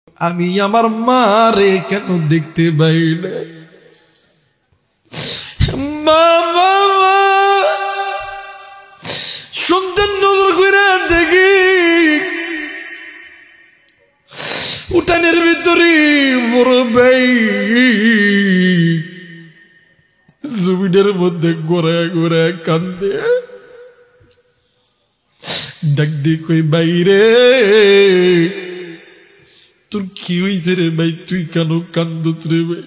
আমি আমার মারে কেন দেখতে পাই না? সন্তান নজর করে দেখি উঠানের ভিতরে বড় ভাই জমিনের মধ্যে গোড়ায় গোড়ায় কান্দে। ডাক দিয়ে কই বাইরে, তোর কি হয়েছে রে ভাই? তুই কেন কান্দস রে ভাই?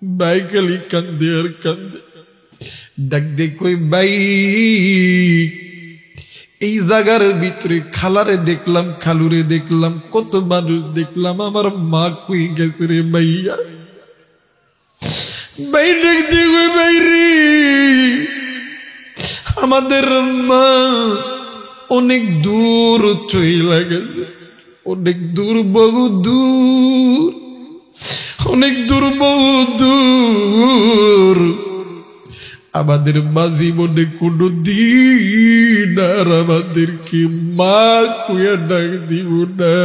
ভাই খালি কান্দে আর কান্দে। ডাক দিয়ে কই ভাই, এই জায়গার ভিতরে খালারে দেখলাম, খালুরে দেখলাম, কত মানুষ দেখলাম, আমার মা কই গেছে রে ভাইয়া? ভাই ডাক দিয়ে কই ভাই রে, আমাদের মা অনেক দূর চলে গেছে, অনেক দূর, বহু দূর, অনেক দূর, বহু দূর। আমাদের মা জীবনে কোনো দিন আর আমাদেরকে মা কুয়া ডাক দিব না।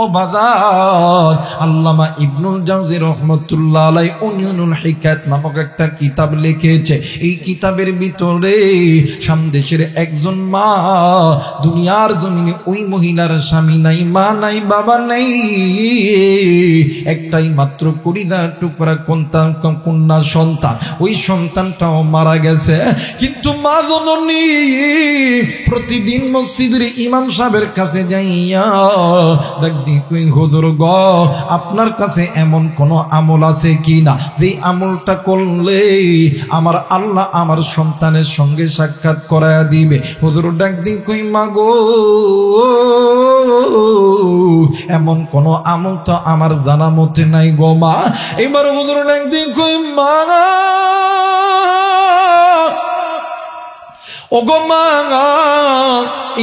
ও বাজার, আল্লামা ইবনুল জাওজি রহমাতুল্লাহ আলাইহি উনিউনুল হিকায়াত নামক একটা কিতাব লিখেছে। এই কিতাবের ভিতরে সামদেশের একজন মা, দুনিয়ার জমিনে ওই মহিলার স্বামী নাই, মা নাই, বাবা নাই, একটাই মাত্র কলিজার টুকরা কন্যা সন্তান। ওই সন্তানটাও মারা গেছে, কিন্তু মা জননী প্রতিদিন মসজিদের ইমাম সাহেবের কাছে যাইয়া হুজুর গ, আপনার কাছে এমন কোন আমল আছে কিনা যে আমলটা করলে আমার আল্লাহ আমার সন্তানের সঙ্গে সাক্ষাৎ করায়া দিবে? হুজুর ডাক দি কই মা গো, এমন কোন আমল তো আমার জানা মতে নাই গো মা। এবার হুজুর ডাক দি কই মা, ও গো মা,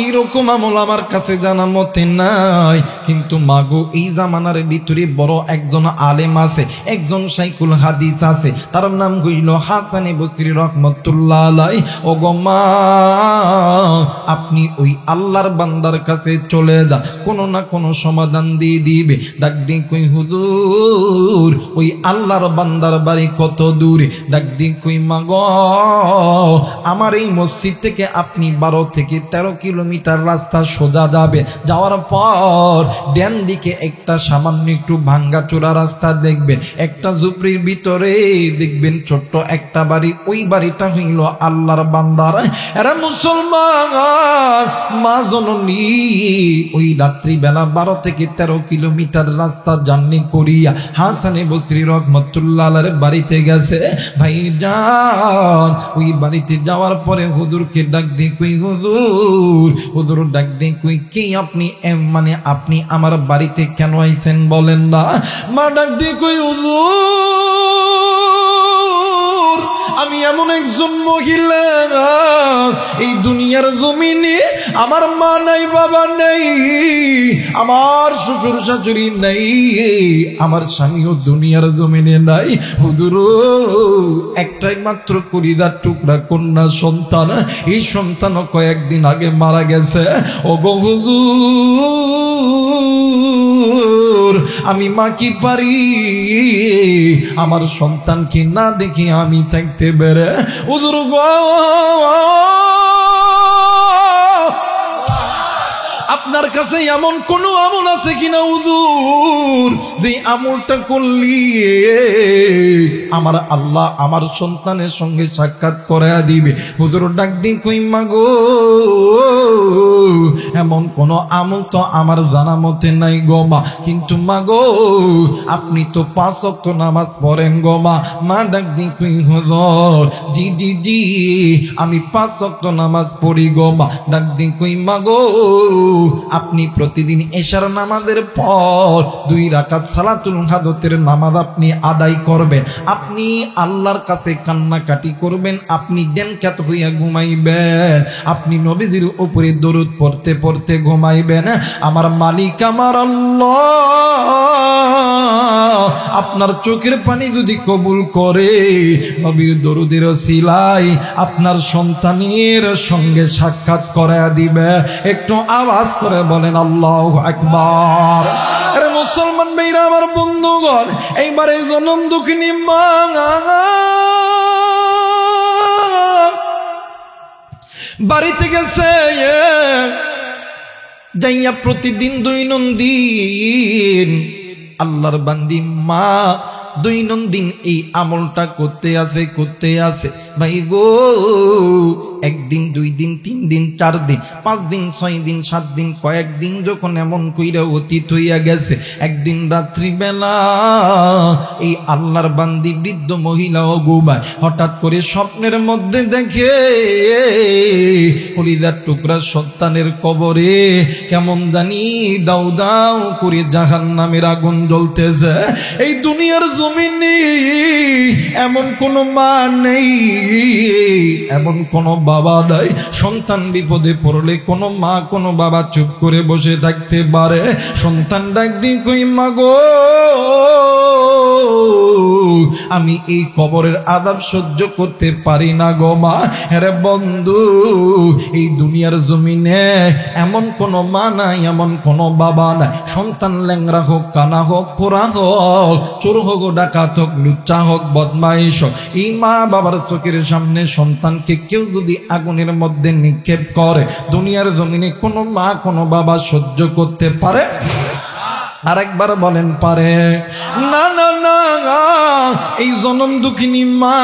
এইরকম আমল আমার কাছে জানা মতে নাই, কিন্তু মাগো এই জামানার ভিতরে বড় একজন আলেম আছে, একজন শাইখুল হাদিস আছে, তার নাম হইল হাসান বসরি রহমাতুল্লাহ আলাইহি। ও গো মা, আপনি ওই আল্লাহর বান্দার কাছে চলে যান, কোন না কোন সমাধান দিয়ে দিবে। ডাক দিয়ে কই হুজুর, ওই আল্লাহর বান্দার বাড়ি কত দূরে? ডাক দিয়ে কই মা গো, আমার এই মসজিদ থেকে আপনি 12 থেকে 13 কিলোমিটার রাস্তা সোজা যাবে, যাওয়ার পর ডান দিকে একটা সামান্য একটু ভাঙ্গা চোরা রাস্তা দেখবেন, একটা ঝুপড়ির ভিতরে দেখবেন ছোট্ট একটা বাড়ি, ওই বাড়িটা হইল আল্লাহর বান্দার। এরা মুসলমান মা জননী ওই রাত্রি বেলা 12 থেকে 13 কিলোমিটার রাস্তা জার্নি করিয়া হাসান বসরি রহমাতুল্লাহ আলাইহির বাড়িতে গেছে। ভাইজান ওই বাড়িতে যাওয়ার পরে হুজুরকে ডাক দিয়ে কই হুজুর, হুজুর ডাক দিয়ে কই কি আপনি, মানে আপনি আমার বাড়িতে কেন আইছেন বলেন না? মা ডাক দিয়ে কই হুজুর, আমি এমন একজন মহিলা, এই দুনিয়ার জমিনে আমার মা নাই, বাবা নাই, আমার শ্বশুর শাশুড়ি নাই, আমার স্বামীও দুনিয়ার জমিনে নাই। হুজুর একটাই মাত্র কলিজার টুকরা কন্যা সন্তান, এই সন্তানও কয়েকদিন আগে মারা গেছে। ও গো হুজুর, আমি মা কি পারি আমার সন্তানকে না দেখি আমি থাকতে বেড়ে? হুজুর গো, আপনার কাছে এমন কোন আমল আছে কিনা হুজুর, যে আমলটা করলি আমার আল্লাহ আমার সন্তানের সঙ্গে সাক্ষাৎ করায়া দিবে? হুজুর ডাক দিন কই মা গো, এমন কোন আমল তো আমার জানা মতে নাই গো মা, কিন্তু মা গো আপনি তো 5 ওয়াক্ত নামাজ পড়েন গো মা। মা ডাক দিন কই হুজুর, জি জি জি আমি 5 ওয়াক্ত নামাজ পড়ি গো মা। ডাক দিন কই মা গো, আপনি প্রতিদিন এশার নামাজের পর 2 রাকাত সালাতুল হাজতের নামাজ আপনি আদায় করবেন, আপনি আল্লাহর কাছে কান্নাকাটি করবেন, আপনি ডেনকাত হইয়া ঘুমাইবেন, আপনি নবীজির উপরে দরুদ পড়তে পড়তে ঘুমাইবেন। আমার মালিক আমার আল্লাহ আপনার চোখের পানি যদি কবুল করে নবীর দরুদের ওসিলায় আপনার সন্তানের সঙ্গে সাক্ষাৎ করায়া দিবে। একটু আওয়াজ করে বলেন আল্লাহু আকবার। আরে মুসলমান ভাইরা আমার বন্ধুগণ, এইবার এই জনম দুঃখিনী মা বাড়িতে গেছে, যাইয়া প্রতিদিন দৈনন্দিন আল্লাহর বান্দি মা দৈনন্দিন এই আমলটা করতে আছে ভাই গো। একদিন, 2 দিন, 3 দিন, 4 দিন, 5 দিন, 6 দিন, 7 দিন, কয়েকদিন যখন এমন কইরা অতীত হইয়া গেছে, একদিন রাত্রিবেলা এই আল্লাহর বান্দি বৃদ্ধ মহিলা ও ঘুমায়, হঠাৎ করে স্বপ্নের মধ্যে দেখে কলিজার টুকরা সন্তানের কবরে কেমন জানি দাউ দাউ করে জাহান্নামের আগুন জ্বলতেছে। এই দুনিয়ার জমিনে এমন কোন মা নেই, এমন কোন বাবা নাই, সন্তান বিপদে পড়লে কোনো মা কোনো বাবা চুপ করে বসে থাকতে পারে? সন্তান ডাক দিয়ে কই, মা গো আমি এই কবরের আযাব সহ্য করতে পারি না গো মা। আরে বন্ধু, এই দুনিয়ার জমিনে এমন কোন মা নাই, এমন কোন বাবা নাই, সন্তান ল্যাংরা হোক, কানা হোক, খোরা হোক, চোর হোক, ডাকাত হোক, লুচ্চা হোক, বদমাইশ হোক, এই মা বাবার চোখের সামনে সন্তানকে কেউ যদি আগুনের মধ্যে নিক্ষেপ করে, দুনিয়ার জমিনে কোনো মা কোনো বাবা সহ্য করতে পারে? আরেকবার বলেন, পারে? না না না। এই জনম দুঃখিনী মা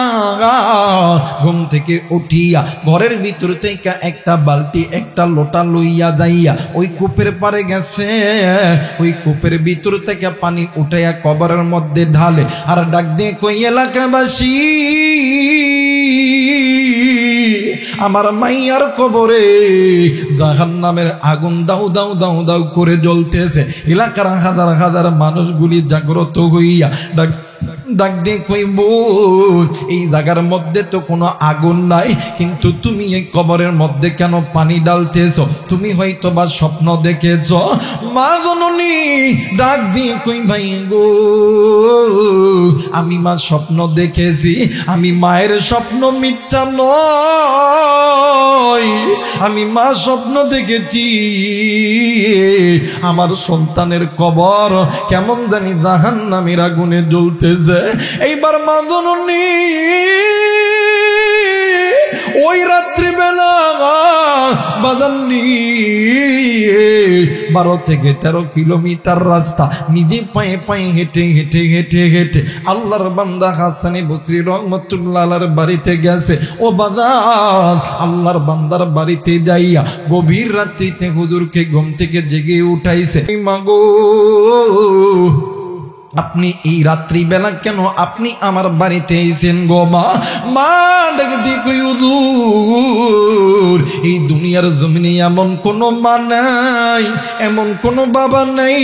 ঘুম থেকে উঠিয়া ঘরের ভিতর থেকে একটা বালতি, একটা লোটা লইয়া যাইয়া ওই কূপের পারে গেছে। ওই কূপের ভিতর থেকে পানি উঠাইয়া কবরের মধ্যে ঢালে, আর ডাক দিয়ে কই, এলাকাবাসী আমার মাইয়ার কবরে জাহান্নামের আগুন দাউ দাউ দাউ দাউ করে জ্বলতেছে। এলাকার হাজার হাজার মানুষগুলি জাগ্রত হইয়া ডাক দিয়ে কইব, এই জায়গার মধ্যে তো কোনো আগুন নাই, কিন্তু তুমি এই কবরের মধ্যে কেন পানি ডালতেছ? তুমি হয়তো বা স্বপ্ন দেখেছ। মা জননী ডাক দিয়ে কই, ভাই গো আমি মা স্বপ্ন দেখেছি, আমি মায়ের স্বপ্ন মিথ্যা নয়, আমি মা স্বপ্ন দেখেছি আমার সন্তানের কবর কেমন জানি জাহান্নামের আগুনে জ্বলতেছে। এইবার মা জননী ওই রাত্রিবেলা বাদান্নি 12 থেকে 13 কিলোমিটার রাস্তা নিজে পায়ে পায়ে হেঁটে হেঁটে হেঁটে হেঁটে আল্লাহর বান্দা হাসানে বসরি রহমতুল্লাহ আলাইহির বাড়িতে গেছে। ও বাদান, আল্লাহর বান্দার বাড়িতে যাইয়া গভীর রাত্রিতে হুজুরকে ঘুম থেকে জেগে উঠাইছে। মাগো আপনি এই রাত্রি বেলা কেন আপনি আমার বাড়িতে এসেছেন গো মা? মা ডাক দিয়ে কই, হুজুর এই দুনিয়ার জমিনে এমন কোনো মা নাই, এমন কোনো বাবা নাই,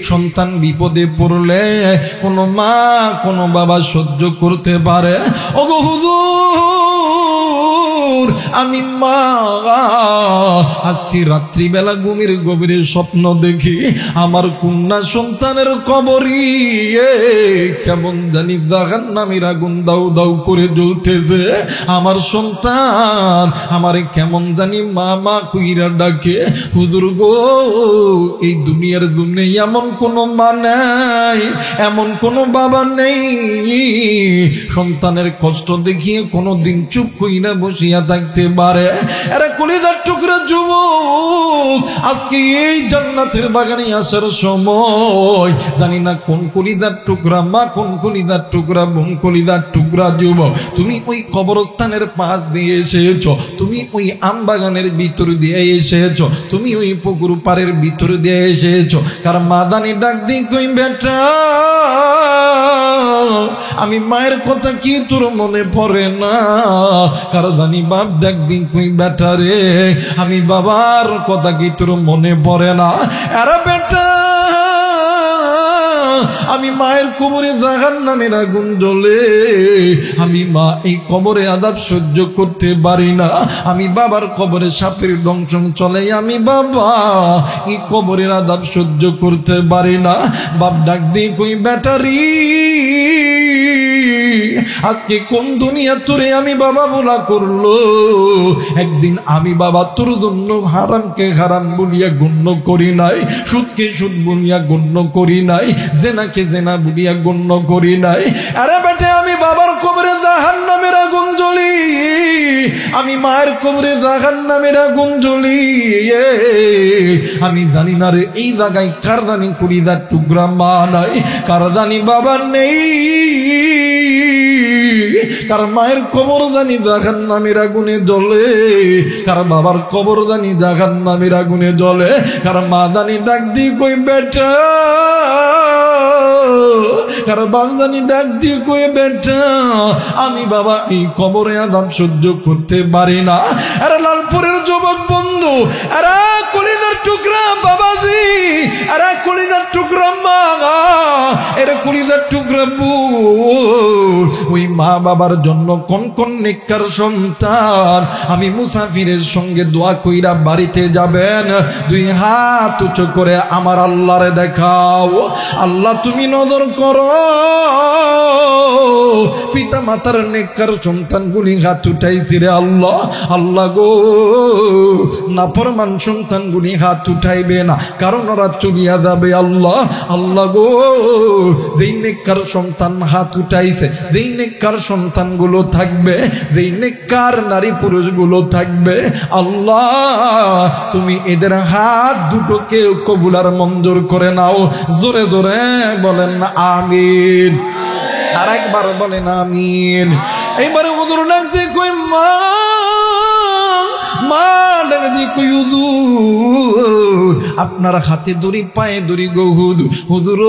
সন্তান বিপদে পড়লে কোনো মা কোনো বাবা সহ্য করতে পারে? ওগো হুজুর আমি মা আজকে রাত্রিবেলা ঘুমের গভীরে স্বপ্ন দেখি আমার কন্যা সন্তানের কবরে কেমন জানি জাহান্নামের আগুন দাউ দাউ করে জ্বলতেছে। আমার সন্তান আমারে কেমন জানি মা মা কইরা ডাকে। হুজুর গো এই দুনিয়ার জমিনে এমন কোনো মা নাই, এমন কোনো বাবা নেই, সন্তানের কষ্ট দেখিয়ে কোনোদিন চুপ কইরা বসিয়া থাকতে পারে? আরে কলিজার টুকরা যুবক, আজকে এই জান্নাতের বাগানে আসার সময় জানি না কোন কলিজার টুকরা মা, কোন কলিজার টুকরা বোন, কলিজার টুকরা যুবক তুমি ওই কবরস্থানের পাশ দিয়ে এসেছো, তুমি ওই আম বাগানের ভিতর দিয়ে এসেছো, তুমি ওই পুকুর পাড়ের ভিতর দিয়ে এসেছো। কারণ মাদানি ডাক দিয়ে কই, বেটা আমি মায়ের কথা কি তোর মনে পড়ে না? কারণ জানি বাপ ডাক দিয়ে কই, বেটা রে আমি বাবার কথা কি তোর মনে পড়ে না? আরে বেটা আমি মায়ের কবরে জাহান্নামের আগুন জ্বলে, আমি মা এই কবরে আযাব সহ্য করতে পারি না। আমি বাবার কবরে সাপের দংশন চলে, আমি বাবা এই কবরের আযাব সহ্য করতে পারি না। বাপ ডাক দিয়ে কই ব্যাটারি, আজকে কোন দুনিয়া তোরে আমি বাবা বলা করলো? একদিন আমি বাবা তোর জন্য হারামকে হারাম বলিয়া গণ্য করি নাই, সুদকে সুদ বলিয়া গণ্য করি নাই, জেনাকে জেনা বলিয়া গণ্য করি নাই। আরে বেটে আমি বাবার কবরে জাহান্নামের আগুন জ্বলি, আমি মায়ের কবরে জাহান্নামের আগুন জ্বলি। আমি জানি না রে এই জায়গায় কার জানি কুড়িদার টুকরা মা নাই, কার জানি বাবা নেই, কার মায়ের কবর জানি জাহান্নামের আগুনে জ্বলে, কার বাবার কবর জানি জাহান্নামের আগুনে জ্বলে, কার মা জানি ডাক দি কই বেটা, কার বাপ জানি ডাক দি কই বেটা, আমি বাবা এই কবরে আযাব সহ্য করতে পারি না। আরে লালপুরের যুবক বন্ধু, আরে কলিজার টুকরা বাবাজি, আরে কলিজার টুকরা মা, এর কলিজার টুকরা বোন, ওই মা বাবার জন্য কোন কোন নেককার সন্তান আমি মুসাফিরের সঙ্গে দোয়া কইরা বাড়িতে যাবেন, দুই হাত উঁচু করে আমার আল্লাহরে দেখাও। আল্লাহ তুমি নজর করো, পিতা মাতার নেককার সন্তানগুলি হাত উঠাইছি রে আল্লাহ। আল্লাহ গো, নাফরমান সন্তানগুলি হাত উঠাইবে না, কারণ ওরা চলিয়া যাবে আল্লাহ। আল্লাহ গো, যেই নেককার সন্তান হাত উঠাইছে, যেই নেককার সন্তানগুলো থাকবে, যেই নেককার নারী পুরুষগুলো থাকবে, আল্লাহ তুমি এদের হাত দুটোকে কবুল আর মঞ্জুর করে নাও। জোরে জোরে বলেন আমিন, আর একবার বলেন আমিন। এইবারে হুজুর ডাক দিয়ে কই মা, মা ডাক দিয়ে কই হুজুর আপনার হাতে দড়ি পায়ে দড়ি গো হুজুর, হুজুর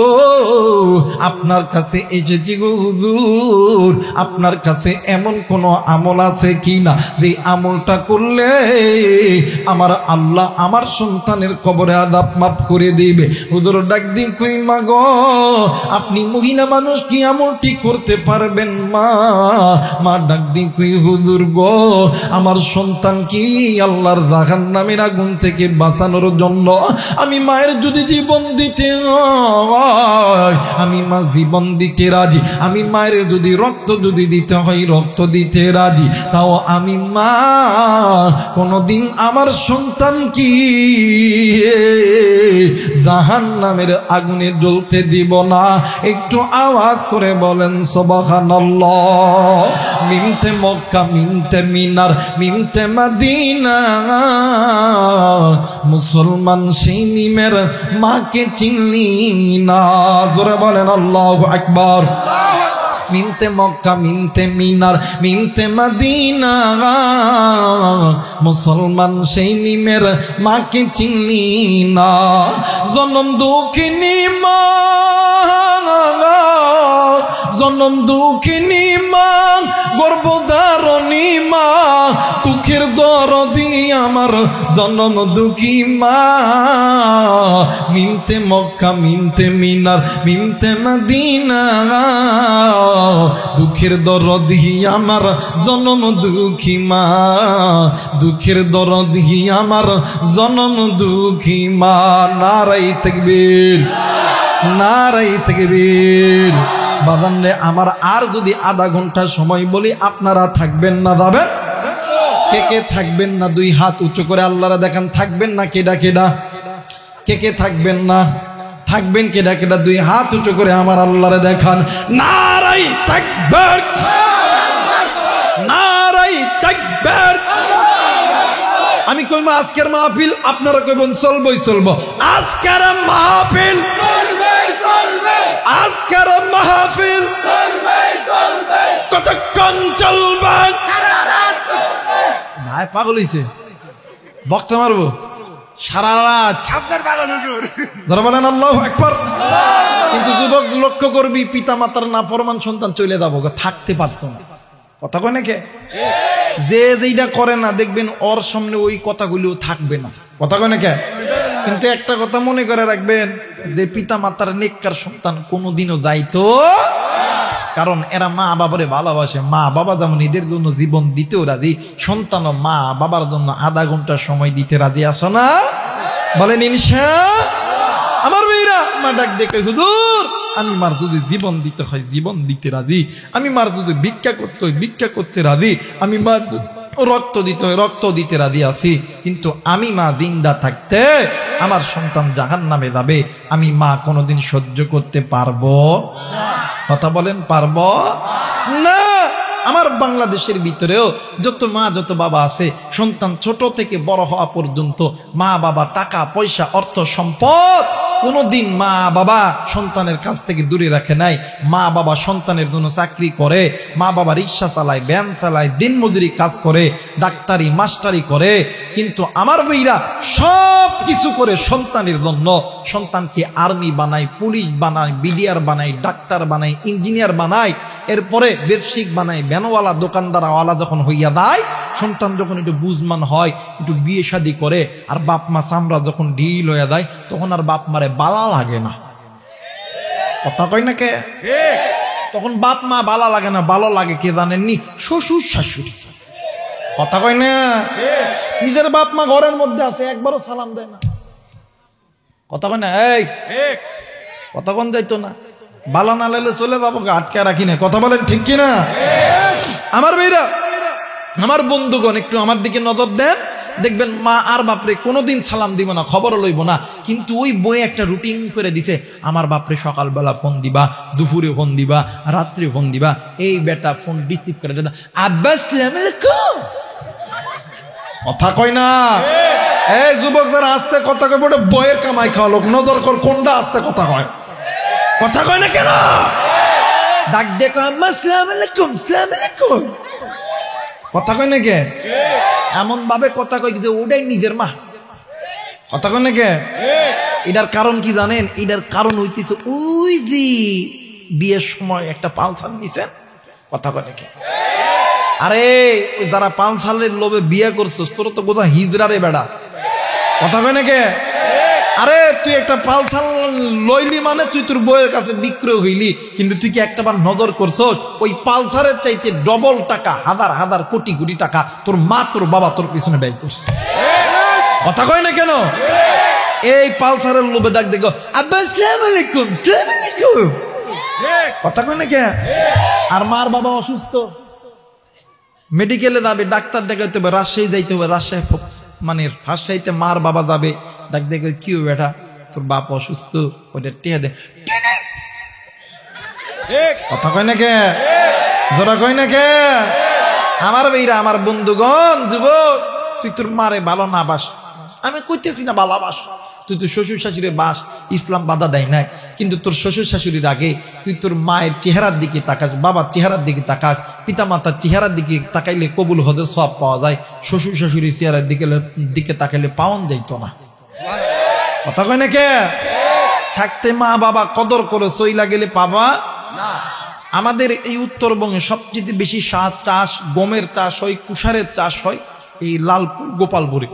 আপনার কাছে এসেছি গো হুজুর, আপনার কাছে এমন কোন আমল আছে কি না যে আমলটা করলে আমার আল্লাহ আমার সন্তানের কবরে আযাব মাফ করে দিবে। হুজুর ডাক দি কই মা গো, আপনি মহিলা মানুষ কি আমলটি করতে পারবেন মা? মা ডাক দি কই হুজুর গো, আমার সন্তান কি আল্লাহর জাহান্নামের আগুন থেকে বাঁচানোর জন্য আমি মায়ের যদি জীবন দিতে হয়, আমি মা জীবন দিতে রাজি, আমি মায়ের যদি রক্ত যদি দিতে হয় রক্ত দিতে রাজি, তাও আমি মা কোনদিন আমার সন্তান কি জাহান্নামের আগুনে জ্বলতে দিব না। একটু আওয়াজ করে বলেন সুবহানাল্লাহ। মিনতে মক্কা মিনতে মিনার মিনতে মদিনা, মুসলমান সেই নিমের মাকে চিনলি না। জোরে বলেন আল্লাহু আকবার। মিনতে মক্কা মিনতে মিনার মিনতে মদিনা, মুসলমান সেই নিমের মাকে চিনলি না। জনম দুঃখিনী মা, জনম দুঃখিনী মা, গর্ভধারণী মা, দুঃখের দরদি আমার জনম দুঃখী মা। মিনতে মক্কা মিনতে মিনার মিনতে মদিনা, দুঃখের দরদি আমার জনম দুঃখী মা, দুঃখের দরদি আমার জনম দুঃখী মা। নারাই তাকবীর, নারাই তাকবীর। বাজানরে আমার আর যদি আধা ঘন্টা সময় বলি আপনারা থাকবেন না যাবেন? কে কে থাকবেন না দুই হাত উঁচু করে আল্লাহরা দেখান। থাকবেন না কেডা কেডা? কে কে থাকবেন না? থাকবেন কেডা কেডা? দুই হাত উঁচু করে আমার আল্লাহরে দেখান। নারাই তাকবীর, নারাই তাকবীর। আমি কইমা আজকের মাহফিল, আপনারা কইবেন চলবই চলবো। আজকের মাহফিল চলবে চলবে, আজকের মাহফিল চলবে চলবে। কতক্ষণ চলবে? সারা রাত চলবে। ভাই পাগল হইছে, বক্তা মারবো সারা রাত। আপনার পাগল হুজুর। ধরে বলেন আল্লাহু আকবার। কিন্তু যুবক লক্ষ্য করবি, পিতা মাতার নাফরমান সন্তান চলে যাবো, থাকতে পারতো না। কথা কয় নাকি? যে যেটা করে না দেখবেন ওর সামনে ওই কথাগুলো থাকবে না। কথা কয় নাকি? কিন্তু একটা কথা মনে করে রাখবেন, যে পিতা মাতার নেককার সন্তান কোনোদিনও দায়িত্ব, কারণ এরা মা বাবারে ভালোবাসে। মা বাবা যেমন এদের জন্য জীবন দিতেও রাজি, সন্তানও মা বাবার জন্য আধা ঘন্টা সময় দিতে রাজি। আসো না? বলেন ইনশাআল্লাহ। আমার মেয়েরা মা ডাক দেখে, হুজুর আমি মার যদি জীবন দিতে হয় জীবন দিতে রাজি, আমি মার যদি ভিক্ষা করতে হয় ভিক্ষা করতে রাজি, আমি মার রক্ত দিতে হয় রক্ত দিতে রাজি আছি। কিন্তু আমি মা জিন্দা থাকতে আমার সন্তান জাহান্নামে যাবে, আমি মা কোনোদিন সহ্য করতে পারবো? কথা বলেন, পারবো না। আমার বাংলাদেশের ভিতরেও যত মা যত বাবা আছে, সন্তান ছোট থেকে বড় হওয়া পর্যন্ত মা বাবা টাকা পয়সা অর্থ সম্পদ কোনোদিন মা বাবা সন্তানের কাছ থেকে দূরে রাখে নাই। মা বাবা সন্তানের জন্য চাকরি করে, মা বাবা রিক্সা চালায়, ভ্যান চালায়, দিনমজুরি কাজ করে, ডাক্তারি মাস্টারি করে, কিন্তু আমার মেয়েরা সব কিছু করে সন্তানের জন্য। সন্তানকে আর্মি বানায়, পুলিশ বানায়, বিডিআর বানায়, ডাক্তার বানায়, ইঞ্জিনিয়ার বানায়, এরপরে ব্যবসায়িক বানায়, ভ্যানওয়ালা দোকানদারওয়ালা যখন হইয়া দেয়, সন্তান যখন একটু বুঝমান হয়, একটু বিয়ে শাদী করে, আর বাপ মা চামড়া যখন ঢিল হইয়া দেয়, তখন আর বাপ মারে বালা লাগে না। কথা কয় না কে? তখন বাপ মা বালা লাগে না, ভালো লাগে কে জানেননি? শ্বশুর শাশুড়ি। কথা কয় না? নিজের বাপ মা ঘরের মধ্যে আছে, একবারও সালাম দেয় না। কথা কয় না? এই কথা কোন যাইতো না, বালা না লাইলে চলে যাবো, আটকে রাখি না। কথা বলেন ঠিক কিনা? আমার মেয়েরা, আমার বন্ধুগণ, একটু আমার দিকে নজর দেন, দেখবেন মা আর বাপরে কোনোদিন সালাম দিব না, খবরও লইব না, কিন্তু ওই বইয়ে একটা রুটিন করে দিছে, আমার বাপরে সকালবেলা ফোন দিবা, দুপুরে ফোন দিবা, রাত্রে ফোন দিবা। এই বেটা ফোন রিসিভ করে দেন, আব্বা আসসালামু আলাইকুম। কথা কয় না? এই যুবক যারা আস্তে কথা কয়, ওটা বইয়ের কামাই খাওয়া লোক, নজর কর কোনটা আস্তে কথা কয়। কথা কয় না কেন? ডাক দেখো, আম্মা আসসালামু আলাইকুম, আসসালামু আলাইকুম। কথা কয় না কে? এমন ভাবে কথা কয় যে ওটাই নিজের মা। কথা কয় না কে? এটার কারণ কি জানেন? এটার কারণ হইতেছে ওই যে বিয়ের সময় একটা পালসার নিছেন। কথা কয় না কে? আরে যারা পালসারের লোভে বিয়ে করছিস, তোর তো কোথা হিজড়ারে বেড়া। কথা কয় না কে? আরে তুই একটা পালসার লইলি মানে তুই তোর বইয়ের কাছে বিক্রয় হইলি, কিন্তু তুই কি একটা বার নজর করছস ওই পালসারের চাইতে ডবল টাকা, হাজার হাজার কোটি কোটি টাকা তোর মা তোর বাবা তোর পিছনে ব্যয় করছে। কথা কয় না কেন? এই পালসারের লোভে ডাক দেখো, আব্বা আসসালামু আলাইকুম, আসসালামু আলাইকুম। কথা কয় না কে? আর মার বাবা অসুস্থ, মেডিকেলে যাবে, ডাক্তার দেখাইতে হবে, রাজশাহী যাইতে হবে, রাজশাহী মানে রাজশাহীতে মার বাবা যাবে, ডাক দেখে, কি বেটা তোর বাপ অসুস্থ, ওইটা টিয়া দে। কথা কয় না কে? জোরা কয় না কে? আমার মেয়েরা, আমার বন্ধুগণ, যুবক, তুই তোর মারে ভালো না বাস, আমি কইতেছি না ভালোবাস, তুই তোর শ্বশুর শাশুড়ি বাস, ইসলাম বাধা দেয় নাই, কিন্তু তোর শ্বশুর শাশুড়ির আগে তুই তোর মায়ের চেহারার দিকে তাকাস, বাবার চেহারার দিকে তাকাস, পিতা মাতার চেহারার দিকে তাকাইলে কবুল হতে সব পাওয়া যায়, শ্বশুর শাশুড়ির চেহারার দিকে তাকাইলে পাওয়ান যাইতো না। কথা কয় না কে? থাকতে মা বাবা কদর করে চইলা গেলে পাবা না। আমাদের এই উত্তরবঙ্গে সবচেয়ে বেশি চাষ গমের চাষ হয়, কুষারের চাষ হয় এই লালপুর গোপালপুরে।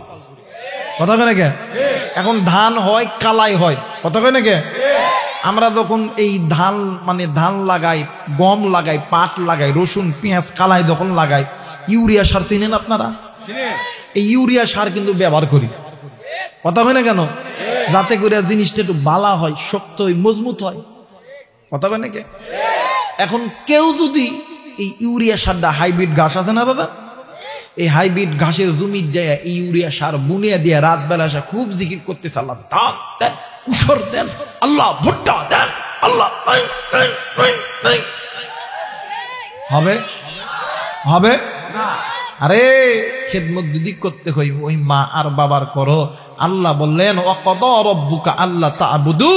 কথা কয় না কে? এখন ধান হয়, কালাই হয়। কথা কয় না কে? আমরা যখন এই ধান মানে ধান লাগাই, গম লাগাই, পাট লাগাই, রসুন পেঁয়াজ কালাই যখন লাগাই, ইউরিয়া সার চিনেন আপনারা? এই ইউরিয়া সার কিন্তু ব্যবহার করি। কথা হয় না কেন? যাতে করে জিনিসটা একটু বালা হয়, শক্ত হয়, মজবুত হয়। কথা হয় নাকি? এখন কেউ যদি এই ইউরিয়া সারটা, হাইব্রিড ঘাস আছে না বাবা, এই হাইব্রিড ঘাসের জমির যায় এই ইউরিয়া সার বুনিয়া দিয়ে রাত বেলা আসা খুব জিকির করতেছে, আল্লাহ ধান দেন, উসর দেন, আল্লাহ ভুট্টা দেন, আল্লাহ হবে হবে না। আরে খেদমত যদি করতে হই ওই মা আর বাবার করো। আল্লাহ বললেন, ওয়াকাদা রাব্বুকা আল্লা তা'বুদু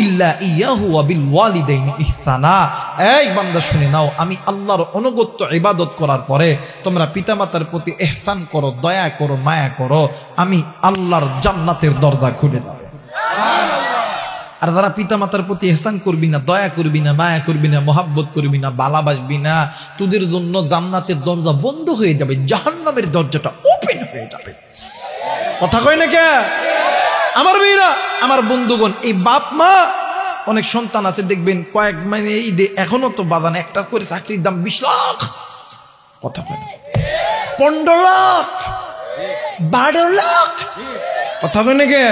ইল্লা ইয়াহু ওয়া বিল ওয়ালিদাইনি ইহসানা। এই বান্দা শুনে নাও, আমি আল্লাহর অনুগত্য ইবাদত করার পরে তোমরা পিতামাতার প্রতি ইহসান করো, দয়া করো, মায়া করো, আমি আল্লাহর জান্নাতের দরজা খুলে দেব। আর যারা পিতামাতার প্রতি ইহসান করবি না, দয়া করবি না, মায়া করবি না, মহাব্বত করবি না, ভালোবাসবি না, তোদের জন্য জান্নাতের দরজা বন্ধ হয়ে যাবে, জাহান্নামের দরজাটা ওপেন হয়ে যাবে। কথা কয় না কে? আমার মেয়েরা, আমার বন্ধুগণ, এই বাপ মা অনেক সন্তান আছে দেখবেন কয়েক মানে এই এখনো তো বাদান একটা করে চাকরির দাম 20 লাখ, কথা বলে 15 লাখ 12 লাখ, কথা বলে নাকি?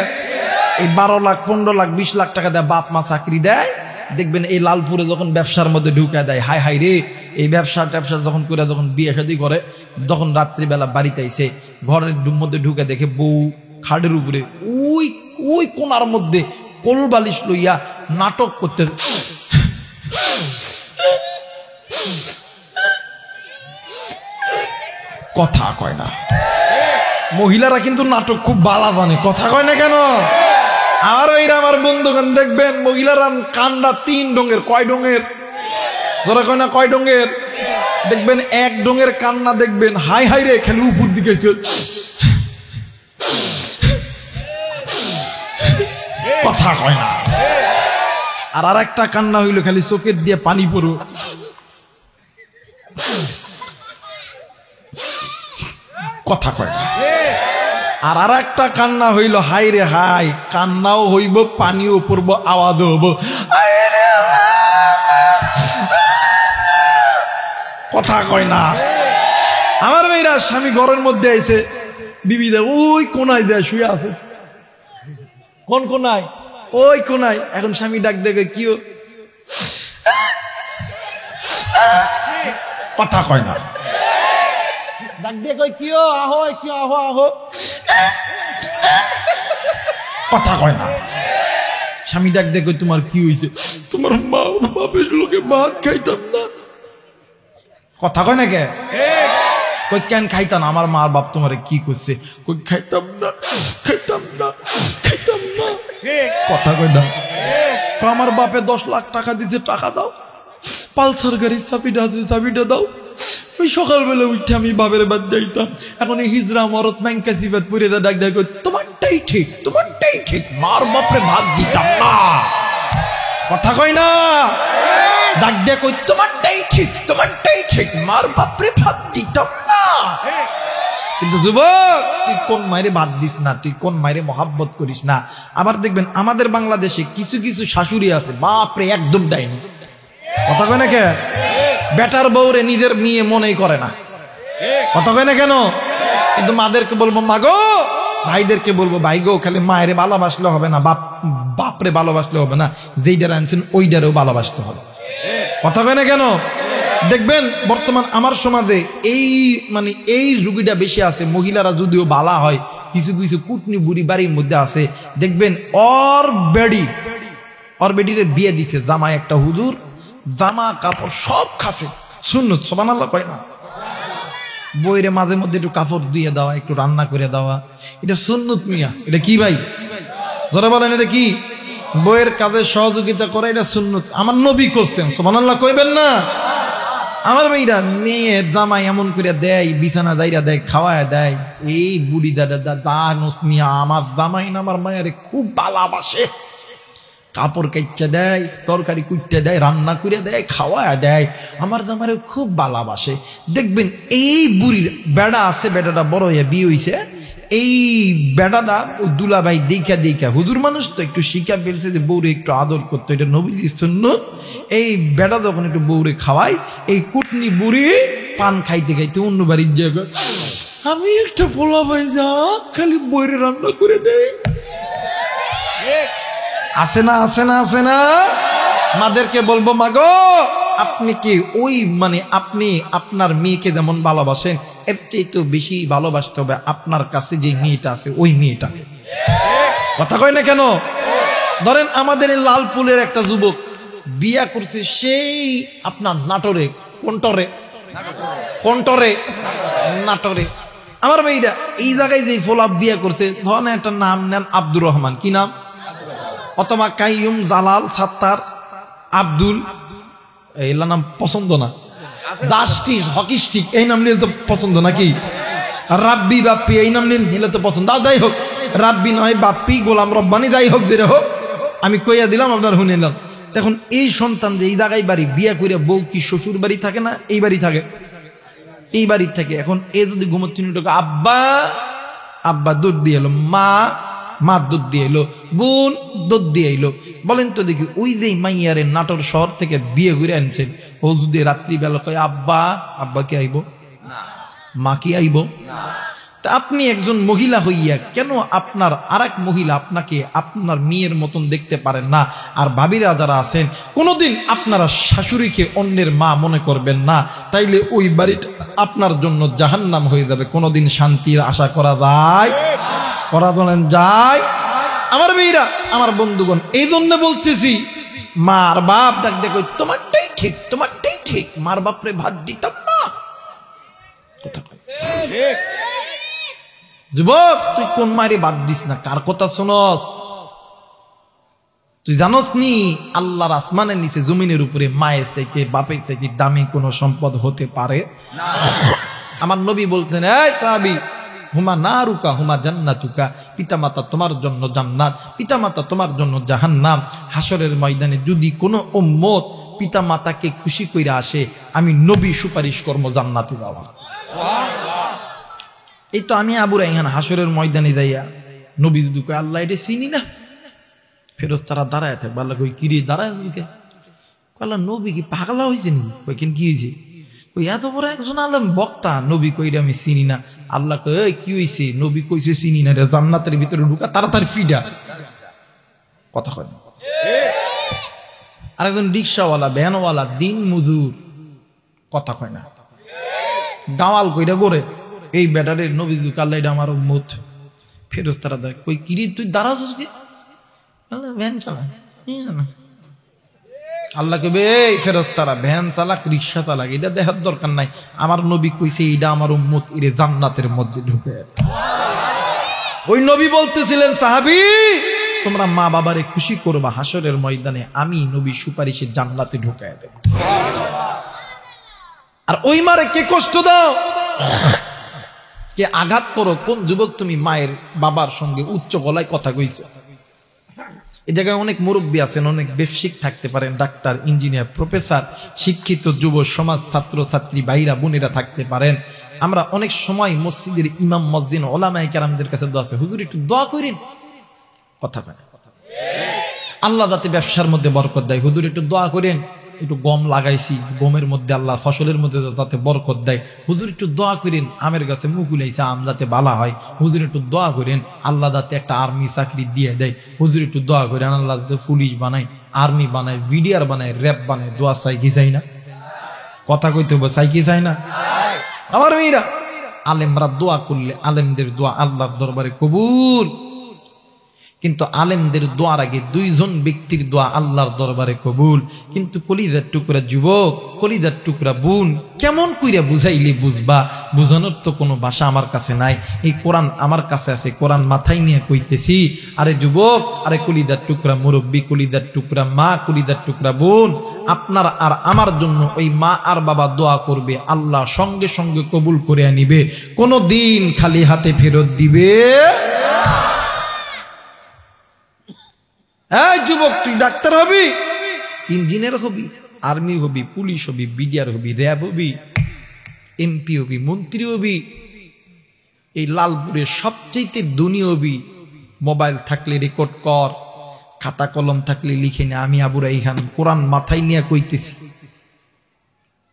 এই 12 লাখ 15 লাখ 20 লাখ টাকা দেয় বাপ মা চাকরি দেয়, দেখবেন এই লালপুরে যখন ব্যবসার মধ্যে ঢুকে দেয়, হাই হাই রে, এই ব্যবসা যখন করে যখন বিয়ে শাদী করে, যখন রাত্রিবেলা বাড়িতে আইসে ঘরের মধ্যে ঢুকে দেখে বউ খাটের উপরে ওই ওই কোনার মধ্যে কোল বালিশ লইয়া নাটক করতে, কথা কয় না। মহিলারা কিন্তু নাটক খুব বালা জানে, কথা কয় না কেন? আর ওইরা আমার বন্ধুগণ দেখবেন মহিলারা কান্ডা 3 ডোঙের, কয় ডোঙের জোরে কয় না, কয় ডোঙের? দেখবেন 1 ডোঙের কান্না দেখবেন হাই হাই রে খালি উপর দিকে চল, কথা কয় না। আর একটা কান্না হইল খালি চোখের দিয়ে পানি পড়ো, কথা কয় না। আর একটা কান্না হইল হাই রে হাই, কান্নাও হইব পানিও পড়বো আওয়াজও হবো, কথা কয় না। আমার মেয়েরা স্বামী ঘরের মধ্যে আইছে, বিবি দে ওই কোনায় দেয় শুয়ে আছে, কোন কোনায়? ওই কোনায়। এখন স্বামী ডাক দেখে কি, কথা কয় না, ডাক দিয়ে কই কি আহো, একটু আহো আহো, কথা কয় না। স্বামী ডাক দেখো তোমার কি হয়েছে? তোমার মা বাপের লোকে ভাত খাইতাম না, কথা কয় না কে? কই কেন খাইতাম? আমার মা বাপ তোমারে কি করছে? কই খাইতাম না, খাইতাম না, খাইতাম না, কথা কয় না। আমার বাপে 10 লাখ টাকা দিছে, টাকা দাও। পালসার গাড়ির চাবিটা আছে, চাবিটা দাও। ওই সকালবেলা উঠে আমি বাপের বাদ যাইতাম। এখন এই হিজরা মরত ম্যাংকাসি বাদ পরে ডাক দেয়, তোমারটাই ঠিক, তোমারটাই ঠিক, মার বাপরে ভাত দিতাম না, কথা কয় না। ডাক দেয় কই তোমারটাই ঠিক, তোমারটাই ঠিক, মার বাপরে ভাত দিতাম না। কিন্তু যুবক, তুই কোন মায়েরে ভাত দিস না, তুই কোন মায়েরে মহাব্বত করিস না। আবার দেখবেন আমাদের বাংলাদেশে কিছু কিছু শাশুড়ি আছে বাপরে একদম ডাইনি, কথা কয় না কে? বেটার বউরে নিজের মেয়ে মনেই করে না, কথা কয় না কেন? কিন্তু মাদেরকে বলবো মা গো, ভাইদেরকে বলবো ভাই গো, খালি মায়েরে ভালোবাসলে হবে না, বাপরে ভালোবাসলে হবে না, যেইটার আনছেন ওইটারেও ভালোবাসতে হবে, কথা কয় না কেন? দেখবেন বর্তমান আমার সমাজে এই মানে এই রুগীটা বেশি আছে। মহিলারা যদিও বালা হয়, কিছু কিছু কুটনি বুড়ি বাড়ির মধ্যে আছে, দেখবেন ওর বেডিরে বিয়ে দিচ্ছে জামাই একটা হুজুর, জামা কাপড় সব খাসে, সুন্নত, সুবহানাল্লাহ কয় না? বইরে মাঝে মধ্যে একটু কাপড় দিয়ে দেওয়া, একটু রান্না করে দেওয়া, এটা সুন্নত মিয়া। এটা কি ভাই যারা বলেন এটা কি? বইয়ের কাজে সহযোগিতা করে, এটা সুন্নত। আমার নবী করছেন, সুবহানাল্লাহ কইবেন না? আমার মেয়েরা মেয়ে জামাই এমন করে দেয়, বিছানা যাইরা দেয়, খাওয়ায় দেয়। এই বুড়ি দাদা দানুস মিয়া আমার জামাই না আমার মায়েরে খুব ভালোবাসে, কাপড় কাইচা দেয়, তরকারি কুইটা দেয়, রান্না করে দেয়, খাওয়ায় দেয়, আমার জামাইরে খুব ভালোবাসে। দেখবেন এই বুড়ির বেড়া আছে, বেড়াটা বড় হয়ে বিয়ে হইছে, এই বেড়াটা ওই দুলাভাই দেখা দেখা, হুজুর মানুষ তো একটু শিখা ফেলছে যে বউরে একটু আদর করতো, এটা নবীর সুন্নাত। এই বেড়া যখন একটু বউরে খাওয়াই, এই কুটনি বুড়ি পান খাইতে খাইতে অন্য বাড়ির জায়গা, আমি একটা পোলা ভাই যা খালি বইরে রান্না করে দেয়, আছে না, আছে না, আছে না? মাদেরকে বলবো মা গো, আপনি কি ওই মানে আপনি আপনার মেয়েকে যেমন ভালোবাসেন, এর চেয়ে তো বেশি ভালোবাসতে হবে আপনার কাছে যে মেয়েটা আছে ওই মেয়েটাকে, কথা কয় না কেন? ধরেন আমাদের এই লালপুলের একটা যুবক বিয়া করছে, সেই আপনার নাটোরে, কোন্টরে নাটোরে। আমার মেয়েটা এই জায়গায় যে ফোলাপ বিয়া করছে, ধরেন একটা নাম নেন আব্দুর রহমান, কি নাম? অথবা কাইয়ুম, জালাল, সাত্তার, আব্দুল, এগুলা নাম পছন্দ না। জাস্টিস, হকিস্টিক এই নাম নিলে তো পছন্দ নাকি? রাব্বি, বাপ্পি এই নাম নিলে তো পছন্দ। যাই হোক, রাব্বি নয় বাপ্পি, গোলাম রব্বানি, যাই হোক যেটা হোক, আমি কইয়া দিলাম, আপনার শুনে নিলাম। এখন এই সন্তান যে এই জায়গায় বাড়ি বিয়া করে, বউ কি শ্বশুর বাড়ি থাকে না এই বাড়ি থাকে? এই বাড়ির থাকে। এখন এ যদি ঘুমোচ্ছিল আব্বা, আব্বা দৌড় দিয়ে এলো, মা মা দুধ দিয়ে এলো, বোন দুধ দিয়ে এলো। বলেন তো দেখি, ওই যে মাইয়ারে নাটোর শহর থেকে বিয়ে ঘুরে আনছেন, ও যদি রাত্রিবেলা কয় আব্বা, আব্বা কি আইব? মা কি আইব? তা আপনি একজন মহিলা হইয়া কেন আপনার আরেক মহিলা আপনাকে আপনার মেয়ের মতন দেখতে পারেন না? আর ভাবিরা যারা আছেন, কোনোদিন আপনারা শাশুড়িকে অন্যের মা মনে করবেন না, তাইলে ওই বাড়িটা আপনার জন্য জাহান্নাম হয়ে যাবে। কোনোদিন শান্তির আশা করা যায়? করা বলেন যায়? আমার মেয়েরা, আমার বন্ধুগণ, এই জন্য বলতেছি, মার বাপ ডাক দেখো, তোমারটাই ঠিক, তোমারটাই ঠিক, মার বাপরে ভাত দিতাম না। কথা যুবক, তুই কোন মায়ের বাদ দিস না, কার কথা শোনস? তুই জানস নি আল্লাহর আসমানের নিচে জমিনের উপরে মায়ের চাইতে বাপের চাইতে দামি কোন সম্পদ হতে পারে না। আমার নবী বলছেন, এই সাহাবী, হুমা নারুকা হুমা জান্নাতুকা, পিতামাতা তোমার জন্য জান্নাত, পিতামাতা তোমার জন্য জাহান্নাম। হাসরের ময়দানে যদি কোনো উম্মত পিতামাতাকে খুশি কইরা আসে, আমি নবী সুপারিশ করব জান্নাতে যাওয়া। এই তো আমি আবু রাইহান হাসরের ময়দানে যাইয়া নবী যদি কয় আল্লাহ এটা চিনি না, ফেরেশতারা দাঁড়ায় থাকবে, আল্লাহ কই কিরে দাঁড়ায় কে? আল্লাহ নবী কি পাগলা হয়েছে নি? কই কেন কি হয়েছে? ওই এত বড় একজন আলম বক্তা, নবী কইরে আমি চিনি না। আল্লাহ কই কি হয়েছে? নবী কইছে চিনি না, জান্নাতের ভিতরে ঢুকা তাড়াতাড়ি ফিডা। কথা কয় না। আরেকজন রিক্সাওয়ালা, ভ্যানওয়ালা, দিন মজুর, কথা কয় না, গাওয়াল কইরা গড়ে এই ব্যাটারের নবী কাল্লা এটা আমার উম্মত। ফেরেশতারা দেখ, কই কিরে তুই দাঁড়াছিস কে? আল্লাহ ভ্যান চালা। আল্লাহ কবে, এই ফেরেশতারা ভ্যান চালাক, রিক্সা চালাক, এটা দেখার দরকার নাই, আমার নবী কইছে এটা আমার উম্মত, এরে জান্নাতের মধ্যে ঢুকে। ওই নবী বলতেছিলেন, সাহাবী তোমরা মা বাবারে খুশি করবা, হাসরের ময়দানে আমি নবী সুপারিশে জান্নাতে ঢুকায় দেব। আর ওই মারে কে কষ্ট দাও, কে আঘাত করো? কোন যুবক তুমি মায়ের বাবার সঙ্গে উচ্চ গলায় কথা কইছো? এই জায়গায় অনেক মুরব্বী আছেন, অনেক ব্যবসায়িক থাকতে পারেন, ডাক্তার, ইঞ্জিনিয়ার, প্রফেসর, শিক্ষিত যুব সমাজ, ছাত্র ছাত্রী ভাইরা বোনেরা থাকতে পারেন। আমরা অনেক সময় মসজিদের ইমাম, মসজিদ, ওলামায়ে কেরামদের কাছে দোয়া আছে, হুজুর একটু দোয়া করেন। কথা বলে আল্লাহ যাতে ব্যবসার মধ্যে বরকত দেয়, হুজুর একটু দোয়া করেন, একটু গম লাগাইছি, গমের মধ্যে আল্লাহ ফসলের মধ্যে যাতে বরকত দেয়, হুজুর একটু দোয়া করেন, আমের গাছে মুকুল আইছে, আম যাতে বালা হয়, হুজুর একটু দোয়া করেন, আল্লাহ যাতে একটা আর্মি চাকরি দিয়ে দেয়, হুজুর একটু দোয়া করেন, আল্লাহ যাতে পুলিশ বানায়, আর্মি বানায়, ভিডিআর বানায়, র্যাব বানায়। দোয়া চাই কি চাই না? কথা কইতে হবে, চাই কি চাই না? আমার মেয়েরা, আলেমরা দোয়া করলে আলেমদের দোয়া আল্লাহর দরবারে কবুল, কিন্তু আলেমদের দোয়ার আগে দুইজন ব্যক্তির দোয়া আল্লাহর দরবারে কবুল। কিন্তু কলিজার টুকরা যুবক, কলিজার টুকরা বোন, কেমন কইরা বুঝাইলে বুঝবা? বুঝানোর তো কোনো ভাষা আমার কাছে নাই, এই কোরআন আমার কাছে আছে, কোরআন মাথায় নিয়ে কইতেছি। আরে যুবক, আরে কলিজার টুকরা মুরব্বী, কলিজার টুকরা মা, কলিজার টুকরা বোন, আপনার আর আমার জন্য ওই মা আর বাবা দোয়া করবে, আল্লাহ সঙ্গে সঙ্গে কবুল করে নিবে, কোনো দিন খালি হাতে ফেরত দিবে। এই যুবক, তুই ডাক্তার হবি, ইঞ্জিনিয়ার হবি, আর্মি হবি, পুলিশ হবি, বিডিআর হবি, র্যাব হবি, এমপি হবি, মন্ত্রী হবি, এই লালপুরের সবচেয়ে ধনী হবি। মোবাইল থাকলে রেকর্ড কর, খাতা কলম থাকলে লিখে নে, আমি আবু রাইহান কোরআন মাথায় নিয়ে কইতেছি।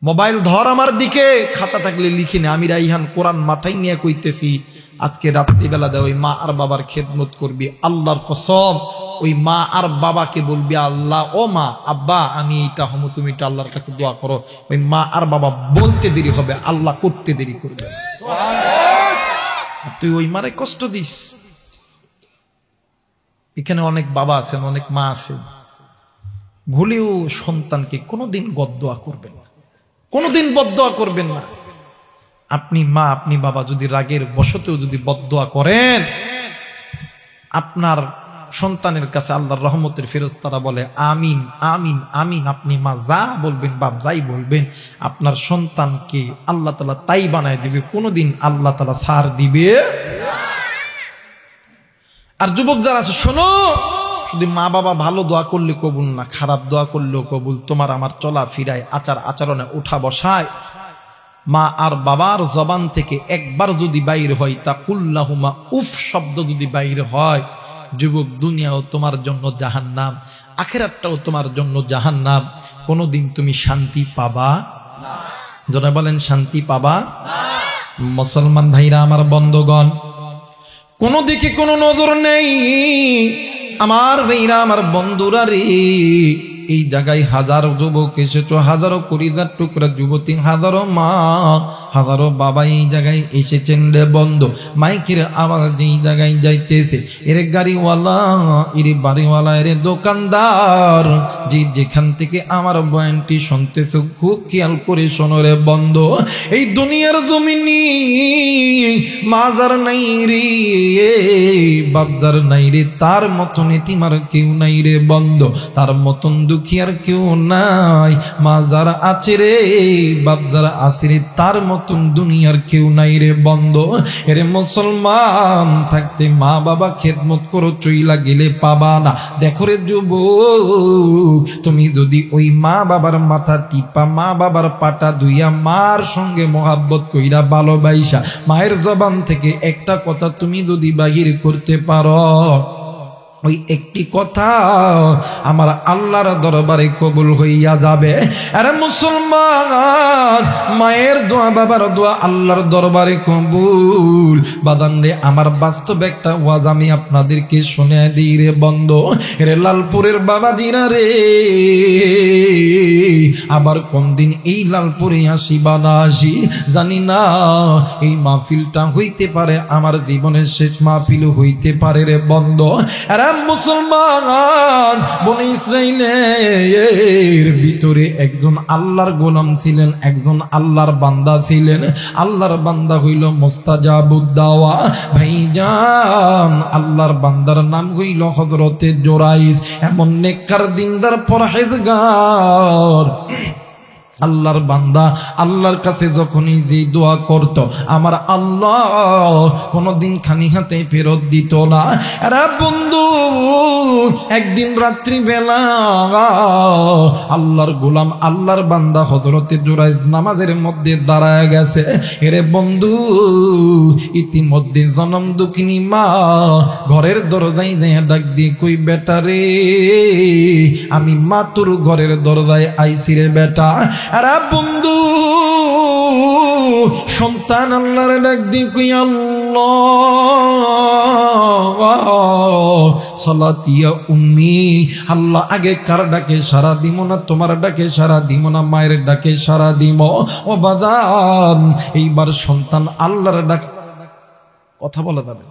মোবাইল ধর আমার দিকে, খাতা থাকলে লিখে নে, আমি রাইহান কোরআন মাথায় নিয়ে কইতেছি। আজকে রাত্রিবেলা দেয় ওই মা আর বাবার খেদমত করবি, আল্লাহর কসম ওই মা আর বাবাকে বলবি, আল্লাহ ও মা আব্বা আমি এইটা হম, তুমি এটা আল্লাহর কাছে দোয়া করো। ওই মা আর বাবা বলতে দেরি হবে, আল্লাহ করতে দেরি করবে। তুই ওই মারে কষ্ট দিস। এখানে অনেক বাবা আছেন, অনেক মা আছেন, ভুলেও সন্তানকে কোনোদিন বদদোয়া করবেন না, কোনোদিন বদদোয়া করবেন না। আপনি মা, আপনি বাবা যদি রাগের বশতেও যদি বদদোয়া করেন, আপনার সন্তানের কাছে আল্লাহর রহমতের ফেরেশতারা বলে আমিন আমিন আমিন। আপনি মা যা বলবেন, বাপ যাই বলবেন, আপনার সন্তানকে আল্লাহ তাআলা তাই বানায় দিবে, কোনোদিন আল্লাহ তাআলা ছাড় দিবে। আর যুবক যারা আছে শোনো, শুধু মা বাবা ভালো দোয়া করলে কবুল না, খারাপ দোয়া করলেও কবুল। তোমার আমার চলা ফিরায়, আচার আচরণে, উঠা বসায়, মা আর বাবার জবান থেকে একবার যদি বাইর হয়, তা কুল্লাহুমা উফ শব্দ যদি বাইর হয়, যুবক, দুনিয়াও তোমার জন্য জাহান্নাম, আখিরাতটাও তোমার জন্য জাহান্নাম। কোনোদিন তুমি শান্তি পাবা না। যারা বলেন শান্তি পাবা না। মুসলমান ভাইরা আমার, বন্ধুগণ, কোনো দিকে কোনো নজর নেই। আমার ভাইরা, আমার বন্ধুরা রে, এই জায়গায় হাজারো যুবক এসেছো, হাজারো কলিজার টুকরা যুবতী, হাজারো মা, হাজারো বাবা এই জায়গায় এসেছেন রে বন্ধু। মাইকের আওয়াজ যেই জায়গায় যাইতেছে, এর গাড়িওয়ালা, এর বাড়িওয়ালা, এর দোকানদার, যে যেখান থেকে আমার বয়ানটি শুনতেছো, খুব খেয়াল করে শোনো রে বন্ধু। এই দুনিয়ার জমিনে মাজার নাই রে, বাবজার নাই রে, তার মতন এতিমার কেউ নাই রে বন্ধু, তার মতন দুঃখীর কেউ নাই। মাজার আছে রে, বাবজার আছে রে, তার মতন দুনিয়ার কেউ নাই রে বন্ধু। এরে মুসলমান থাকতে মা বাবা খেদমত করো, চইলা গেলে পাবা না। দেখো রে যুবক, তুমি যদি ওই মা বাবার মাথা টিপা, মা বাবার পাটা ধুইয়া, মার সঙ্গে মোহাব্বত কইরা, ভালোবাসা, মায়ের জবান থেকে একটা কথা তুমি যদি বাহির করতে পারো, ওই একটি কথা আমার আল্লাহর দরবারে কবুল হইয়া যাবে। আরে মুসলমান, মায়ের দোয়া, বাবার দোয়া আল্লাহর দরবারে কবুল। বাদান রে, আমার বাস্তব একটা ওয়াজ আমি আপনাদেরকে শুনে দিই রে বন্ধু। রে লালপুরের বাবাজিরা রে, আবার কোন দিন এই লালপুরে আসি বা না আসি জানি না। এই মাহফিলটা হইতে পারে আমার জীবনের শেষ মাহফিল হইতে পারে রে বন্ধু। মুসলমান, বনে ইসরাইলের ভিতরে একজন আল্লাহর গোলাম ছিলেন, একজন আল্লাহর বান্দা ছিলেন। আল্লাহর বান্দা হইল মুস্তাজাবুদ দাওয়া। ভাইজান, আল্লাহর বান্দার নাম হইল হযরতে জুরাইজ। এমন নেককার দিনদার পরহেজগার আল্লাহর বান্দা আল্লাহর কাছে যখনই যে দোয়া করত, আমার আল্লাহ কোনদিন খালি হাতে ফেরত দিত না। আরে বন্ধু, একদিন রাত্রি বেলা আল্লাহর গোলাম, আল্লাহর বান্দা হযরতে জুরাইজ নামাজের মধ্যে দাঁড়ায় গেছে। এরে বন্ধু, ইতিমধ্যে জনম দুঃখিনী মা ঘরের দরজায় দিয়ে ডাক দিয়ে কই, বেটা রে, আমি মা তোর ঘরের দরজায় আইছি রে বেটা। আরে বন্ধু, সন্তান আল্লাহর ডাক দিয়ে কই, আল্লাহ সালাতিয়া উম্মি, আল্লাহ আগে কার ডাকে সারা দিব না, তোমার ডাকে সারা দিব না, মায়ের ডাকে সারা দিব। ও বাদান, এইবার সন্তান আল্লাহর ডাক, কথা বলা যাবে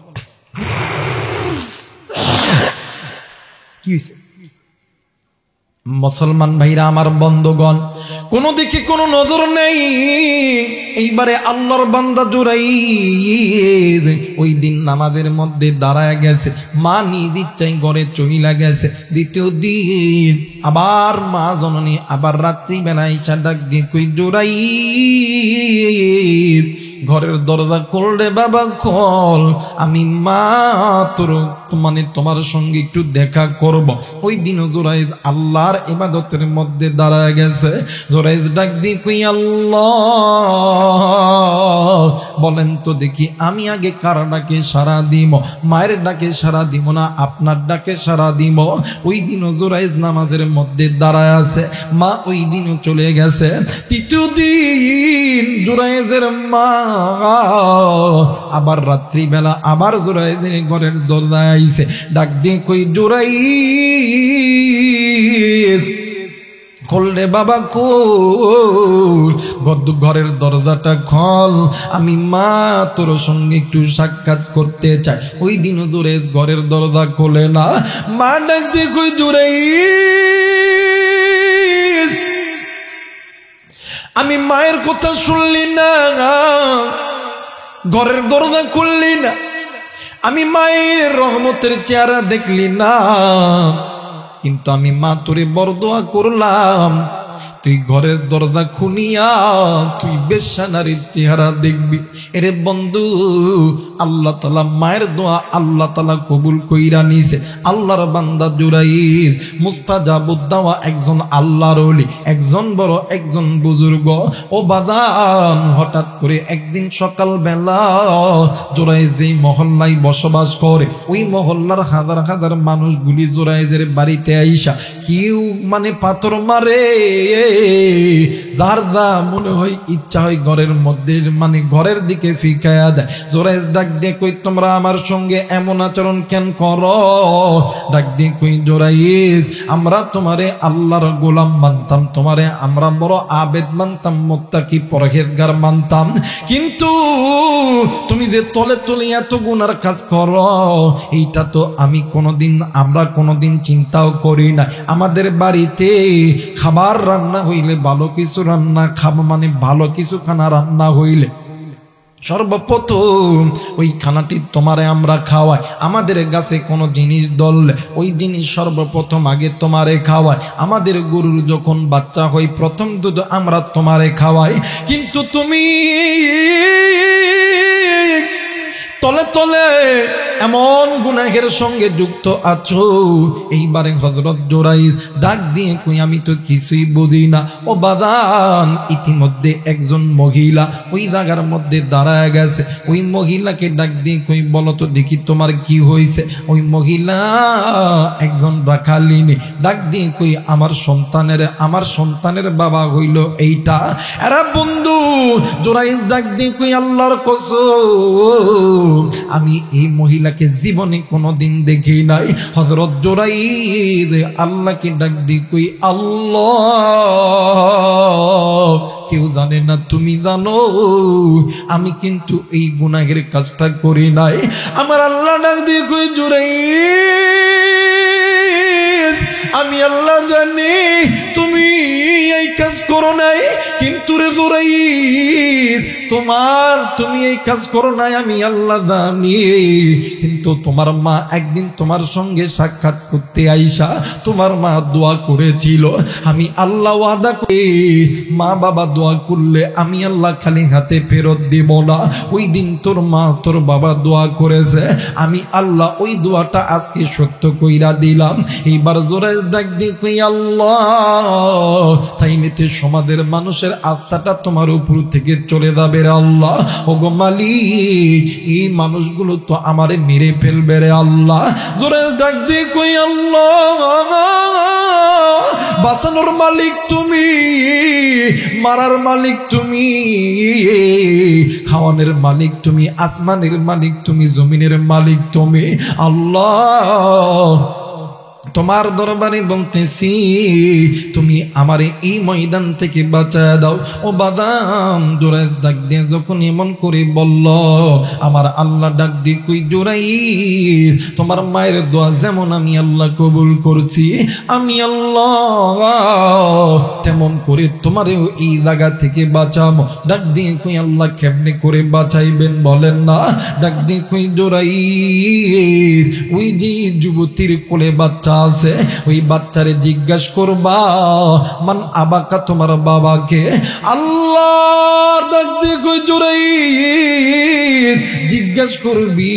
কি হয়েছে? মুসলমান ভাইরা আমার, বন্ধুগণ, কোন দিকে কোনো নজর নেই। এইবারে আল্লাহর বান্দা জুরাইজ ওই দিন নামাজের মধ্যে দাঁড়ায় গেছে, মা নিজ ইচ্ছায় ঘরে চইলা গেছে। দ্বিতীয় দিন আবার মা জননী আবার রাত্রি বেলায় ইচ্ছা ডাক দিয়ে কই, জুরাইজ ঘরের দরজা খোল রে বাবা, খোল, আমি মা তোর মানে তোমার সঙ্গে একটু দেখা করব। ওই দিন জুরাইজ আল্লাহর ইবাদতের মধ্যে দাঁড়ায় গেছে। জুরাইজ ডাক দিয়ে কই, আল্লাহ বলেন তো দেখি, আমি আগে কার ডাকে সারা দিব? মায়ের ডাকে সারা দিব না আপনার ডাকে সারা দিব? ওই দিনও জুরাইজ নামাজের মধ্যে দাঁড়ায় আছে, মা ওই দিনও চলে গেছে। তৃতীয় দিন জুরাইজের মা আবার রাত্রিবেলা আবার জুরাইজের ঘরের দরজায় আইছে, ডাক দিয়ে কই, জুরাইজ খোল রে বাবা, খোল, ঘরের দরজাটা খোল, আমি মা তোর সঙ্গে একটু সাক্ষাৎ করতে চাই। ওই দিনও জুরাইজ ঘরের দরজা খোলে না। মা ডাক দিয়ে কই, জুরাইজ আমি মায়ের কথা শুনলি না, ঘরের দরজা খুললি না, আমি মায়ের রহমতের চেহারা দেখলি না, কিন্তু আমি মা তোরে বড় দোয়া করলাম, তুই ঘরের দরজা খুলিয়া তুই বেশ্যা নারীর চেহারা দেখবি। এরে বন্ধু, আল্লাহ তাআলা মায়ের দোয়া আল্লাহ তাআলা কবুল কইরা নিছে। আল্লাহর বান্দা জুরাইজ মুস্তাজাবুদ দাওয়া, একজন আল্লাহর ওলি, একজন বড় একজন বুজুর্গ। ও বাদান, হঠাৎ করে একদিন সকাল বেলা জুরাইজ যেই মহল্লায় বসবাস করে, ওই মহল্লার হাজার হাজার মানুষগুলি জুরাইজের বাড়িতে আইসা কেউ মানে পাথর মারে, যার যা মনে হয় ইচ্ছা হয় ঘরের মধ্যে মানে ঘরের দিকে ফিকায়া দেয়। জোরাইজ ডাক দিয়ে কই, তোমরা আমার সঙ্গে এমন আচরণ কেন করো? ডাক দিয়ে কই, জোরাইজ আমরা তোমারে আল্লাহর গোলাম মানতাম, তোমারে আমরা বড় আবেদ মানতাম, মুত্তাকি পরহেজগার মানতাম, কিন্তু তুমি যে তলে তলে এত গুনার কাজ করো এইটা তো আমরা কোনোদিন চিন্তাও করি না। আমাদের বাড়িতে খাবার রান্না হইলে, ভালো কিছু রান্না খাবো মানে ভালো কিছু খানা রান্না হইলে সর্বপ্রথম ওই খানাটি তোমারে আমরা খাওয়াই। আমাদের গাছে কোনো জিনিস ধরলে ওই জিনিস সর্বপ্রথম আগে তোমারে খাওয়াই। আমাদের গরুর যখন বাচ্চা হয় প্রথম দুধ আমরা তোমারে খাওয়াই, কিন্তু তুমি তলে তলে এমন গুনাহের সঙ্গে যুক্ত আছো। এইবারে হযরত জুরাইজ ডাক দিয়ে কই, আমি তো কিছুই বুঝি না। ও বাদান, ইতিমধ্যে একজন মহিলা ওই জায়গার মধ্যে দাঁড়ায় গেছে। ওই মহিলাকে ডাক দিয়ে কই, বলো তো দেখি তোমার কি হয়েছে? ওই মহিলা একজন রাখালিনী, ডাক দিয়ে কই, আমার সন্তানের বাবা হইল এইটা। এরা বন্ধু জুরাইজ ডাক দিয়ে কই, আল্লাহর কসম আমি এই মহিলাকে জীবনে কোনোদিন দেখি নাই। হযরত জুরাইজ আল্লাহকে ডাক দিয়ে কই, আল্লাহ, কেউ জানে না, তুমি জানো আমি কিন্তু এই গুনাহের কাজটা করি নাই। আমার আল্লাহ ডাক দিয়ে কই, জুরাইজ আমি আল্লাহ জানি তুমি এই কাজ করো নাই, কিন্তু রে জুরাইজ তুমি এই কাজ করো নাই আমি আল্লাহ জানি, কিন্তু তোমার মা একদিন তোমার সঙ্গে সাক্ষাৎ করতে আইসা তোমার মা দোয়া করেছিল। আমি আল্লাহ ওয়াদা করি, মা বাবা দোয়া করলে আমি আল্লাহ খালি হাতে ফেরত দিব না। ওই দিন তোর মা তোর বাবা দোয়া করেছে, আমি আল্লাহ ওই দোয়াটা আজকে সত্য কইরা দিলাম। এইবার জোরে ডাক দিয়ে কই, আল্লাহ, তাই নিতে সমাজের মানুষের আস্থাটা তোমার উপর থেকে চলে যাবে রে আল্লাহ। ওগো মালিক, এই মানুষগুলো তো আমারে মেরে ফেলবে রে আল্লাহ। জোরে ডাক দিয়ে কই, আল্লাহ, বাঁচানোর মালিক তুমি, মারার মালিক তুমি, খাওয়ানোর মালিক তুমি, আসমানের মালিক তুমি, জমিনের মালিক তুমি। আল্লাহ, তোমার দরবারে বলতেছি, তুমি আমারে এই ময়দান থেকে বাঁচায় দাও। ও বাদাম জুরাইজ ডাক দিয়ে যখন এমন করে বলল, আমার আল্লাহ ডাক দিয়ে কই, জুরাইজ তোমার মায়ের দোয়া যেমন আমি আল্লাহ কবুল করছি, আমি আল্লাহ তেমন করে তোমারেও এই জায়গা থেকে বাঁচাবো। ডাক দিয়ে কই, আল্লাহ কেমনে করে বাঁচাইবেন বলেন না? ডাক দিয়ে কই, জুরাইজ ওই যে যুবতীর কোলে বাচ্চা আছে, ওই বাচ্চারে জিজ্ঞাসা করবা, মান আবাকা, তোমার বাবাকে? আল্লাহ ডাক দিয়ে কই, জুরাইজ জিজ্ঞাসা করবি,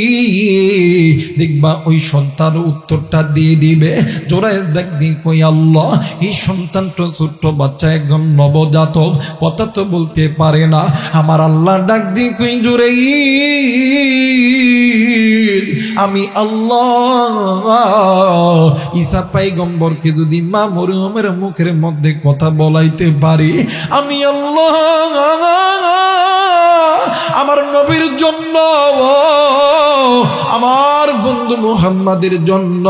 দেখবা ওই সন্তান উত্তরটা দিয়ে দিবে। জুরাইজ ডাক দিয়ে কই, আল্লাহ, এই সন্তানটা ছোট্ট বাচ্চা, একজন নবজাতক, কথা তো বলতে পারে না। আমার আল্লাহ ডাক দিয়ে কই, জুরাইজ আমি আল্লাহ ঈসা পয়গম্বরকে যদি মা মরিয়মের মুখের মধ্যে কথা বলাইতে পারি, আমি আল্লাহ আমার নবীর জন্য, আমার বন্ধু মুহাম্মাদের জন্য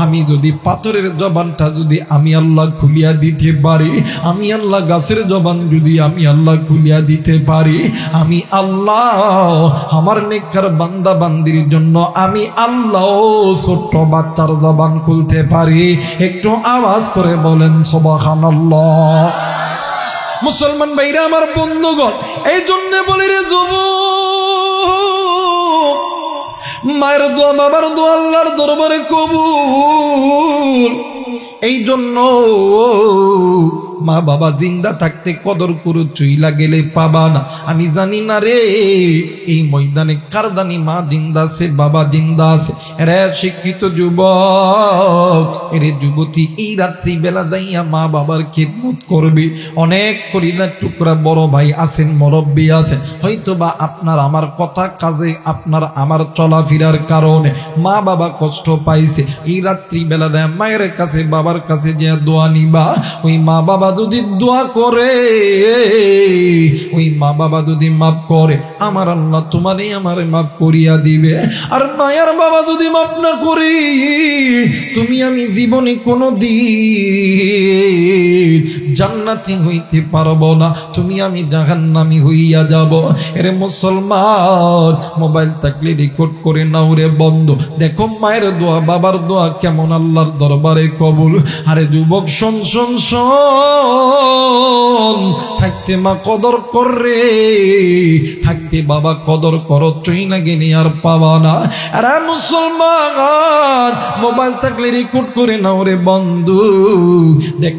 আমি যদি পাথরের জবানটা যদি আমি আল্লাহ খুলিয়া দিতে পারি, আমি আল্লাহ গাছের জবান যদি আমি আল্লাহ খুলিয়া দিতে পারি, আমি আল্লাহ আমার নেককার বান্দা বান্দির জন্য আমি আল্লাহ ছোট্ট বাচ্চার জবান খুলতে পারি। একটু আওয়াজ করে বলেন সুবহানাল্লাহ। মুসলমান ভাইরা আমার বন্ধুগণ, এই জন্য বলি রে যুবক, মায়ের দোয়া বাবার দোয়া আল্লাহর দরবারে কবুল। এই জন্য মা বাবা জিন্দা থাকতে কদর করো, চইলা গেলে পাবা না। আমি জানি না রে এই ময়দানে কার জানি মা জিন্দা আছে, বাবা জিন্দা আছে। এরা শিক্ষিত যুবক, এরে যুবতী, এই রাত্রি বেলা যাইয়া মা বাবার খিদমত করবে। অনেক কলিজার টুকরা বড় ভাই আছেন, মুরব্বী আছেন, হয়তো বা আপনার আমার কথা কাজে, আপনার আমার চলাফেরার কারণে মা বাবা কষ্ট পাইছে। এই রাত্রি বেলা দেয় মায়ের কাছে বাবার কাছে যে দোয়া নিবা, ওই মা বাবা যদি দোয়া করে, ওই মা বাবা যদি মাফ করে, আমার আল্লাহ তোমারই আমারে মাফ করিয়া দিবে। আর মায়ের বাবা যদি মাফ না করি, তুমি আমি জীবনে কোনো দিন জান্নাতি হইতে পারবো না, তুমি আমি জাহান্নামী হইয়া যাব। এরে মুসলমান, মোবাইল থাকলে রেকর্ড করে নাও রে বন্ধু, দেখো মায়ের দোয়া বাবার দোয়া কেমন আল্লাহর দরবারে কবুল। আরে যুবক শোন শোন শোন, থাকতে মা কদর করে, থাকতে বাবা কদর করো, চই না গেলে আর পাবা না। আরে মুসলমান, মোবাইল থাকলে রেকর্ড করে নাও রে বন্ধু, দেখ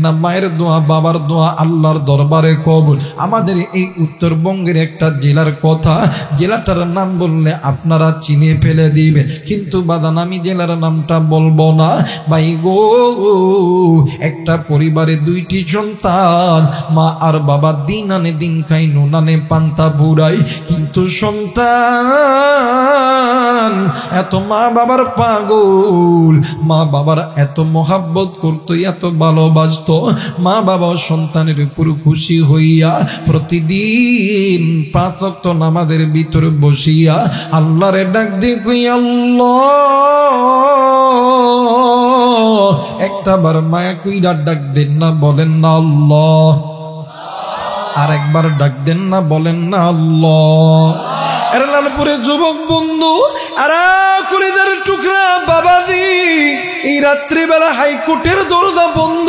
না মায়ের দোয়া বাবার দোয়া আল্লাহর দরবারে কবুল। আমাদের এই উত্তরবঙ্গের একটা জেলার কথা, জেলাটার নাম বললে আপনারা চিনে ফেলে দিবে, কিন্তু বাদান আমি জেলার নামটা বলবো না। ভাই গো, একটা পরিবারে দুইটি সন্তান, মা আর বাবা দিন আনে দিন খাই, নুন আনে পান্তা ফুরাই, কিন্তু সন্তান এত মা বাবার পাগল, মা বাবার এত মোহাব্বত করতো, এত ভালোবাসতো। মা বাবা সন্তানের উপর খুশি হইয়া প্রতিদিন 5 ওয়াক্ত নামাজের ভিতরে বসিয়া আল্লাহরে ডাক দিয়ে কই, আল্লাহ, একটা বার মায়া কইরা ডাক দেন না, বলেন না আল্লাহ। আর একবার ডাক দেন না, বলেন না আল্লাহ। এর লালপুরে যুবক বন্ধু, আরে কলিজার টুকরা বাবাজি, এই রাত্রিবেলা হাইকোর্টের দরজা বন্ধ,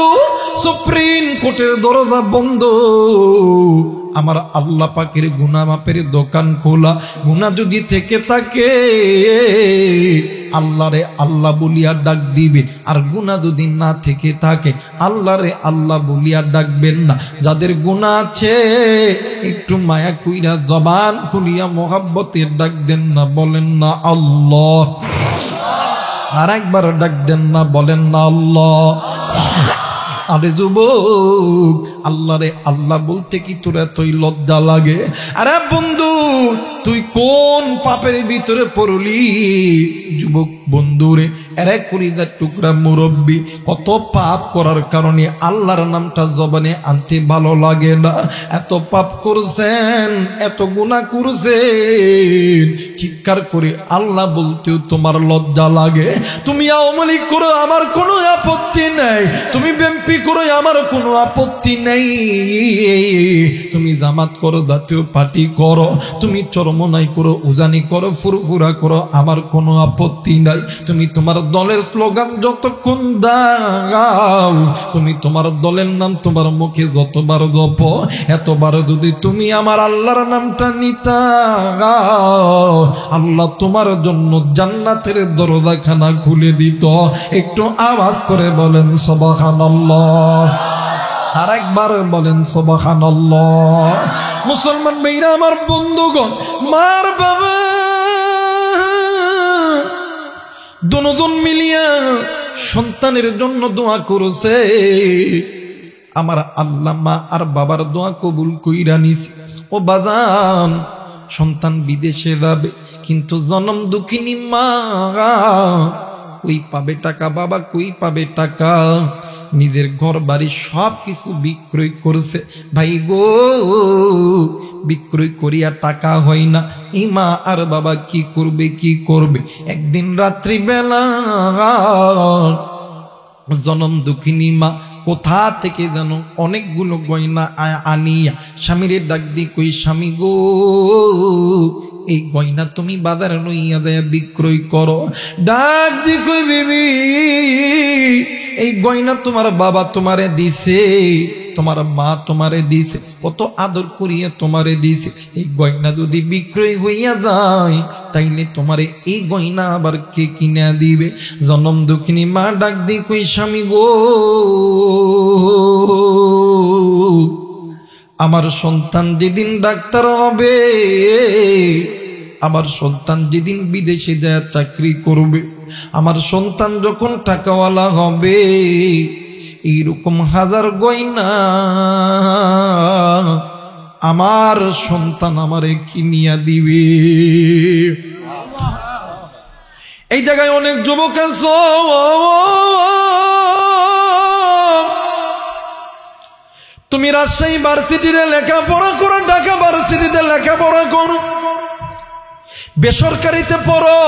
সুপ্রিম কোর্টের দরজা বন্ধ, আমার আল্লাহ পাকের গুনাহ মাপের দোকান খোলা। গুনাহ যদি থেকে থাকে আল্লাহরে আল্লাহ বলিয়া ডাক দিবে, আর গুনাহ যদি না থেকে থাকে আল্লাহরে আল্লাহ বলিয়া ডাকবেন না। যাদের গুনাহ আছে একটু মায়া কইরা জবান খুলিয়া মোহাব্বতের ডাক দেন না, বলেন না আল্লাহ। আর একবার ডাক দেন না, বলেন না আল্লাহ। আরে যুবক, আল্লাহরে আল্লাহ বলতে কি তোর এতই লজ্জা লাগে? আরে বন্ধু, তুই কোন পাপের ভিতরে পড়লি? যুবক বন্ধুরে, এরে কলিজার টুকরা মুরব্বী, কত পাপ করার কারণে আল্লাহর নামটা জবানে আনতে ভালো লাগে না। এত পাপ করছেন, এত গুনাহ করছেন, চিৎকার করে আল্লাহ বলতেও তোমার লজ্জা লাগে। তুমি আওয়ামী লীগ করো, আমার কোনো আপত্তি নাই। তুমি বিএনপি করো, আমার কোনো আপত্তি নেই। তুমি জামাত করো, জাতীয় পার্টি করো, তুমি চরমনাই করো, উজানি করো, ফুরফুরা করো, আমার কোনো আপত্তি নাই। তুমি তোমার দলের স্লোগান যতক্ষণ দাও, তুমি তোমার দলের নাম তোমার মুখে যতবার জপ, এতবার যদি তুমি আমার আল্লাহর নামটা নিতা, আল্লাহ তোমার জন্য জান্নাতের দরজাখানা খুলে দিত। একটু আওয়াজ করে বলেন সুবহানাল্লাহ। আর একবার বলেন সুবহানাল্লাহ। মুসলমান ভাইরা আমার, বন্ধুগণ, মার বাবা দুজন মিলিয়া সন্তানের জন্য দোয়া করেছে। আমার আল্লাহ মা আর বাবার দোয়া কবুল কইরা নিছে। ও বাজান, সন্তান বিদেশে যাবে, কিন্তু জনম দুঃখিনী মা কই পাবে টাকা? বাবা কই পাবে টাকা? নিজের ঘর বাড়ি সব কিছু বিক্রয় করছে। ভাই গো, বিক্রয় করিয়া টাকা হয় না। এই মা আর বাবা কি করবে, কি করবে? একদিন রাত্রি বেলা জনম দুঃখিনী মা কোথা থেকে যেন অনেকগুলো গয়না আনিয়া স্বামীরে ডাক দিয়ে কই, স্বামী গো, এই গয়না তুমি বাজারে লইয়া দেয়া বিক্রয় করো। ডাক দি কই, বিবি, এই গয়না তোমার বাবা তোমারে দিছে, তোমার মা তোমারে দিছে, কত আদর করিয়া তোমারে দিছে। এই গয়না যদি বিক্রয় হইয়া যায়, তাইলে তোমারে এই গয়না আবার কে কিনা দিবে? জনম দুঃখিনী মা ডাক দি কই, স্বামী গো, আমার সন্তান যেদিন ডাক্তার হবে, আমার সন্তান যেদিন বিদেশে যায় চাকরি করবে, আমার সন্তান যখন টাকাওয়ালা হবে, এইরকম হাজার গয়না আমার সন্তান আমারে কিনিয়া দিবে। এই জায়গায় অনেক যুবক আছে, তুমি রাজশাহী ভার্সিটিতে লেখাপড়া করো, ঢাকা ভার্সিটিতে লেখাপড়া করো, বেসরকারিতে পড়ো,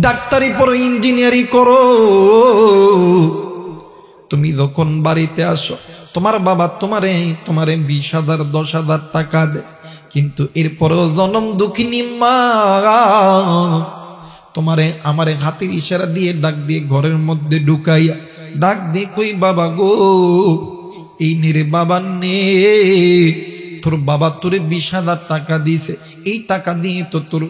ডাক্তারি পড়ো, ইঞ্জিনিয়ারিং করো, তুমি যখন বাড়িতে আসো তোমার বাবা তোমারে 20,000 10,000 টাকা দেয়, কিন্তু এরপরেও জনম দুঃখিনী মা তোমারে আমারে হাতের ইশারা দিয়ে ডাক দিয়ে ঘরের মধ্যে ঢুকাইয়া ডাক দিয়ে কই বাবা গো, এই নেরে বাবা নে, তোর বাবা তোরে 20,000 টাকা দিছে, এই টাকা দিয়ে তো তোর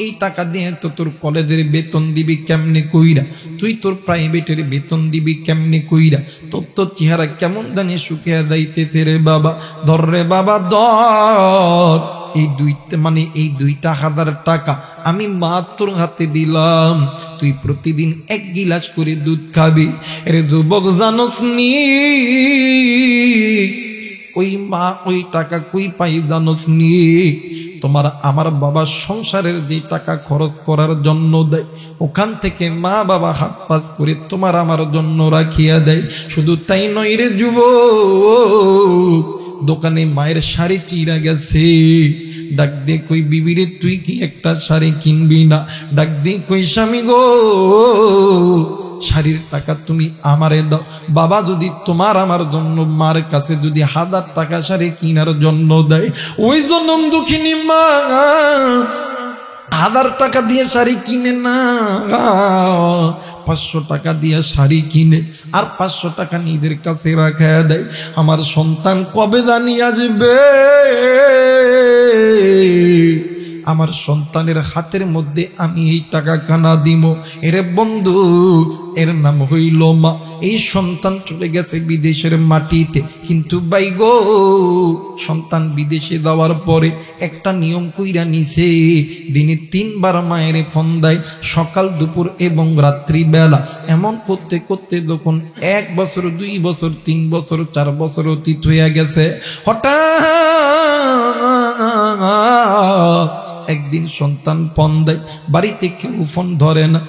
এই টাকা দিয়ে তো তোর কলেজের বেতন দিবি কেমনে কইরা, তুই তোর প্রাইভেটের বেতন দিবি কেমনে কইরা, তোর তো চেহারা কেমন জানি শুকিয়ে যাইতেছে রে বাবা, ধর রে বাবা ধর, এই 2,000 টাকা আমি মাত্র হাতে দিলাম, তুই প্রতিদিন 1 গিলাস করে দুধ খাবি। রে যুবক জানোস নি ওই মা ওই টাকা কই পাই জানোস নি? তোমার আমার বাবা সংসারের যে টাকা খরচ করার জন্য দেয়, ওখান থেকে মা বাবা হাত পাস করে তোমার আমার জন্য রাখিয়া দেয়। শুধু তাই নয় রে যুবক, দোকানে মায়ের শাড়ি চিরা গেছে, ডাক দিয়ে কই বিবিরে তুই কি একটা শাড়ি কিনবি না? ডাক দিয়ে কই স্বামী গো, শাড়ির টাকা তুমি আমারে দাও। বাবা যদি তোমার আমার জন্য মার কাছে যদি 1000 টাকা শাড়ি কিনার জন্য দেয়, ওই জন্ম দুঃখিনী মা 1000 টাকা দিয়ে শাড়ি কিনে না, 500 টাকা দিয়ে শাড়ি কিনে আর 500 টাকা নিজের কাছে রাখা দেয়। আমার সন্তান কবে জানি আসবে, আমার সন্তানের হাতের মধ্যে আমি এই টাকা কানা দিব। এরে বন্ধু, এর নাম হইল মা। এই সন্তান চলে গেছে বিদেশের মাটিতে, কিন্তু ভাই গো, সন্তান বিদেশে যাওয়ার পরে একটা নিয়ম কইরা নিছে, দিনে 3 বার মায়ের ফোন দেয়, সকাল দুপুর এবং রাত্রি বেলা। এমন করতে করতে যখন 1 বছর 2 বছর 3 বছর 4 বছর অতীত হইয়া গেছে, হঠাৎ একদিন সন্তান ফোন দেয়, বাড়িতে কেউ ফোন ধরে না,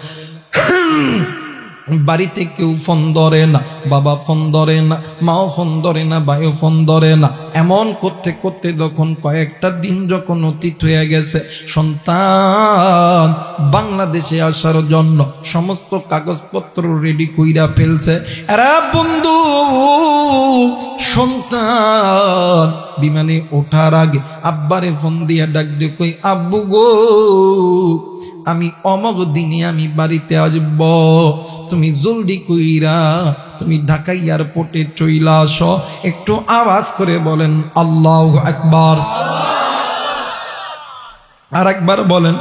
বাড়িতে কেউ ফোন ধরে না, বাবা ফোন ধরে না, মাও ফোন ধরে না, ভাইও ফোন ধরে না। এমন করতে করতে যখন কয়েকটা দিন যখন অতীত হয়ে গেছে, সন্তান বাংলাদেশে আসার জন্য সমস্ত কাগজপত্র রেডি কইরা ফেলছে। আরে বন্ধু, সন্তান বিমানে ওঠার আগে আব্বারে ফোন দিয়া ডাক দিয়ে কই, আব্বু গো, আমি অমগ দিনে আমি বাড়িতে আসব, তুমি জলদি কইরা তুমি ঢাকা এয়ারপোর্টে চইলা আসো। একটু আওয়াজ করে বলেন আল্লাহু আকবার, আর একবার বলেন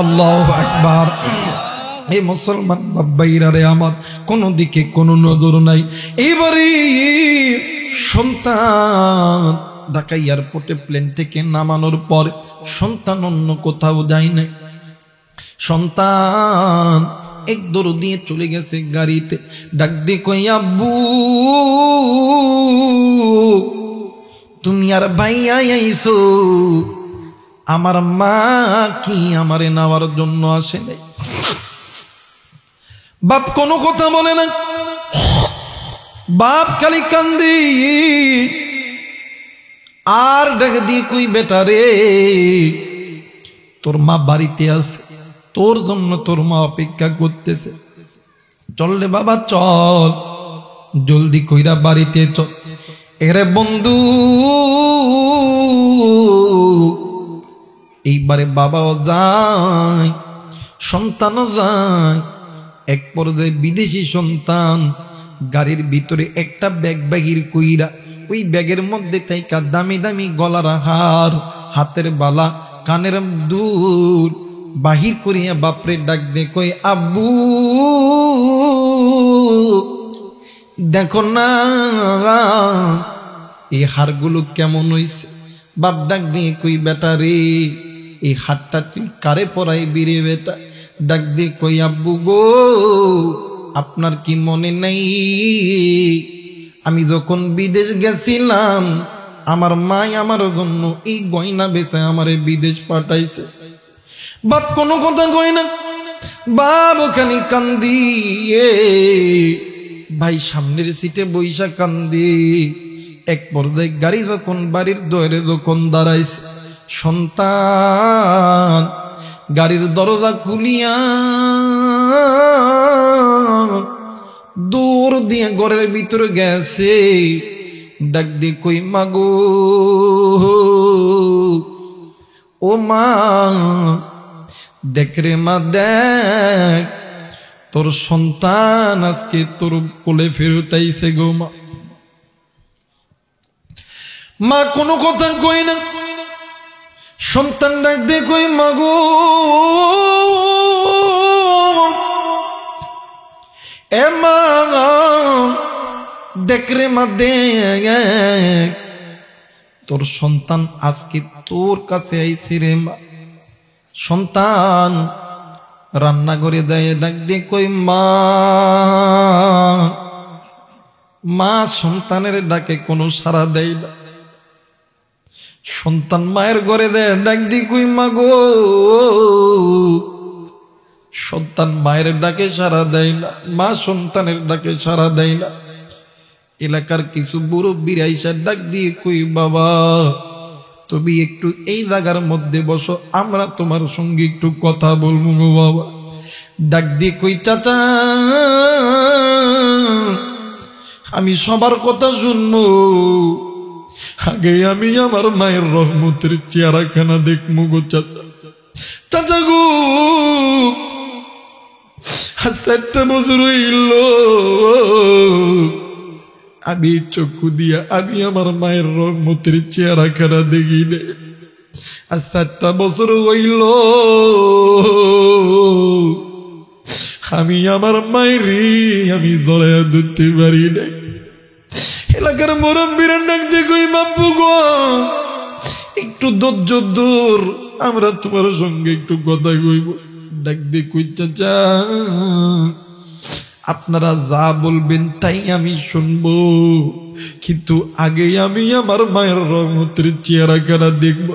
আল্লাহু আকবার। এই মুসলমান বাবাইরা রে আমার, কোনো দিকে কোনো নজর নাই। এবারে সন্তান ঢাকা এয়ারপোর্টে প্লেন থেকে নামানোর পর সন্তান অন্য কোথাও যায় না, সন্তান এক দৌড় দিয়ে চলে গেছে গাড়িতে, ডাক দিয়ে কই, আব্বু তুমি আর ভাইয়া আইছো, আমার মা কি আমারে নেওয়ার জন্য আসে নাই? বাপ কোনো কথা বলে না, বাপ খালি কান্দি আর ডাক দিয়ে কই, বেটা রে, তোর মা বাড়িতে আছে, তোর জন্য তোর মা অপেক্ষা করতেছে, চল রে বাবা চল, জলদি কইরা বাড়িতে চল। এরে বন্ধু, এইবারে বাবাও যায়, সন্তানও যায়। এক পর্যায়ে বিদেশি সন্তান গাড়ির ভিতরে একটা ব্যাগ বাহির কইরা, ওই ব্যাগের মধ্যে থাইকা দামি দামি গলার হার, হাতের বালা, কানের দুল বাহির করিয়া বাপরে ডাক দে কই, আব্বু দেখো না এই হাড়গুলো কেমন হইছে? বাপ ডাক দিয়ে কই বেটা রে, এই হাড়টা তুই কারে পরাইবি রে বেটা? ডাক দিয়ে কই আব্বু গো, আপনার কি মনে নাই আমি যখন বিদেশ গেছিলাম আমার মাই আমার জন্য এই গয়না বেচে আমারে বিদেশ পাঠাইছে। বাপ কোনো কথা কই না, বাপ ওখানে কান্দি, ভাই সামনের সিটে বৈশা কান্দি। এক পর্যায়ে গাড়ি যখন বাড়ির দোরে যখন দাঁড়াইছে, সন্তান গাড়ির দরজা খুলিয়া দূর দিয়ে ঘরের ভিতরে গেছে। ডাক দিয়ে কই মাগো, ও মা দেখ রে মা দেখ, তোর সন্তান আজকে তোর কোলে ফেরত আইছে গো মা। মা কোনো কথা কই না, সন্তান ডাক দিয়ে কই মাগো, এ মা দেখ রে মা দেখ, তোর সন্তান আজকে তোর কাছে আইছে রে মা। সন্তান রান্না করে দেয়, ডাক দিয়ে কই মা। মা সন্তানের ডাকে কোনো সাড়া দেয় না। সন্তান মায়ের ঘরে দেয়, ডাক দিয়ে কই মা গো। সন্তান মায়ের ডাকে সাড়া দেয় না, মা সন্তানের ডাকে সাড়া দেয় না। এলাকার কিছু মুরব্বিরা আইসা ডাক দিয়ে কই বাবা তুমি একটু এই জায়গার মধ্যে বসো, আমরা তোমার সঙ্গে একটু কথা বলবো গো বাবা। ডাক দিয়ে কই চাচা আমি সবার কথা শুনবো, আগে আমি আমার মায়ের রহমতের চেহারাখানা দেখবো গো চাচা। চাচা গো 7টা বছর হইল আমি চক্ষু দিয়া আমি আমার মায়ের রহমতের চেহারাখানা দেখি নে। আর 7টা বছর হইল আমি আমার মায়েরই আমি জড়াইয়া ধরতে পারি নাই। এলাকার মুরব্বিরা ডাক দিয়ে কই বাপু গো একটু ধৈর্য ধর, আমরা তোমার সঙ্গে একটু কথা কইব। ডাক দিয়ে কই চাচা আপনারা যা বলবেন তাই আমি শুনবো, কিন্তু আগে আমি আমার মায়ের রহমতের চেহারাখানা দেখব।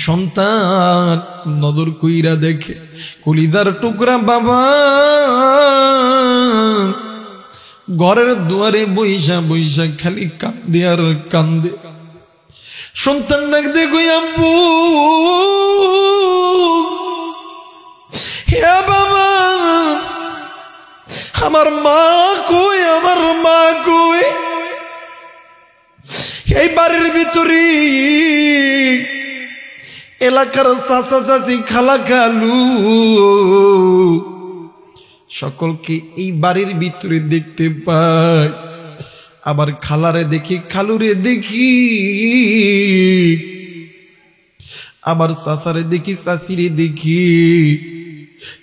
সন্তান নজর কইরা দেখে, কলিদার টুকরা বাবা ঘরের দুয়ারে বইসা বইসা খালি কান্দে আর কান্দে। সন্তান ডাক দিয়ে কই আব্বু, হে বাবা আমার মা কই, আমার মা কই? এই বাড়ির ভিতরে এলাকার চাচা চাচি খালা খালু সকলকে এই বাড়ির ভিতরে দেখতে পাই, আবার খালারে দেখি খালুরে দেখি, আবার চাচারে দেখি চাচিরে দেখি,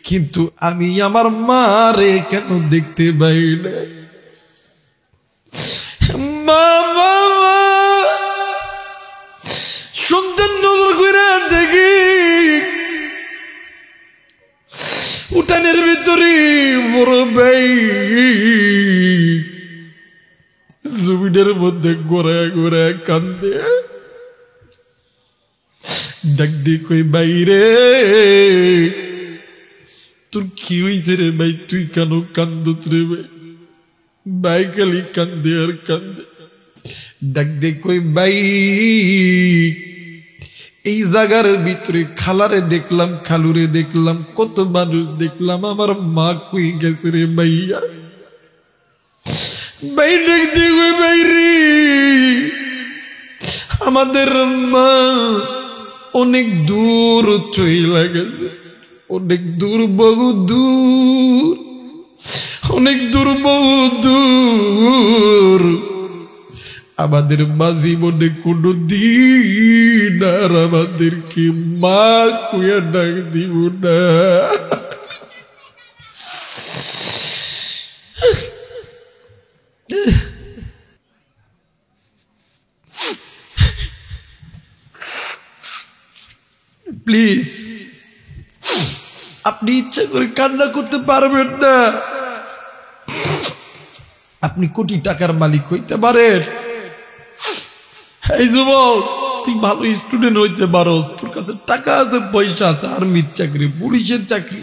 কিন্তু আমি আমার মারে কেন দেখতে পাই না? মা সন্তান নজর করে দেখি উঠানের ভিতরে বড় ভাই জমিনের মধ্যে গোড়ায় গোড়ায় কান্দে। ডাক দিয়ে কই বাইরে তোর কি হয়েছে রে ভাই, তুই কেন কান্দস রে ভাই? ভাই খালি কান্দে আর কান্দে। ডাক দিয়ে কই ভাই এই জায়গার ভিতরে খালারে দেখলাম খালুরে দেখলাম কত মানুষ দেখলাম, আমার মা কই গেছে রে ভাইয়া? ভাই ডাক দিয়ে কই ভাই রে আমাদের মা অনেক দূর চইলা গেছে, অনেক দূর বহু দূর, অনেক দূর বহু দূর। আমাদের মা জীবনে কোনো দিন আর আমাদেরকে মা কুয়া ডাক দিব না। প্লিজ, আপনি ইচ্ছা করে কান্না করতে পারবেন না। আপনি কোটি টাকার মালিক হইতে পারেন। এই যুবক, তুই ভালো স্টুডেন্ট হইতে পারস, তোর কাছে টাকা আছে, পয়সা আছে, আর্মির চাকরি, পুলিশের চাকরি,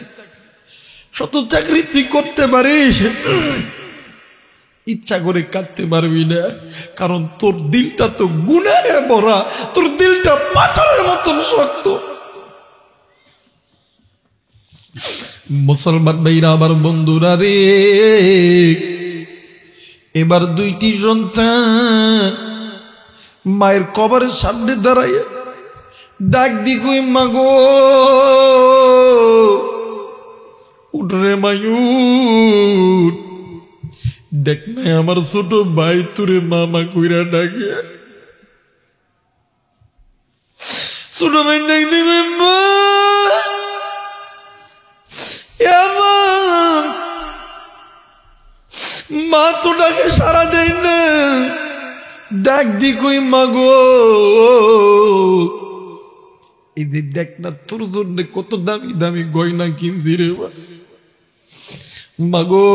শত চাকরি তুই করতে পারিস, ইচ্ছা করে কাঁদতে পারবি না, কারণ তোর দিলটা তো গুনাহে ভরা, তোর দিলটা পাথরের মতন শক্ত। মুসলমান ভাইরা, আবার বন্ধুরা রে, এবার দুইটি সন্তান মায়ের কবরের সামনে দাঁড়াইয়া ডাক দি কই, মাগো উঠরে মায়ুর, দেখ না আমার ছোট ভাই তোরে মামা কইরা ডাকে। ছোট ভাই ডাক দিবে, মা তো ডাকে সারা দেয় না, ডাক দি কই, মাগো এই যে দেখ না তোর জন্য কত দামি দামি গয়না কিনছি রে মাগো,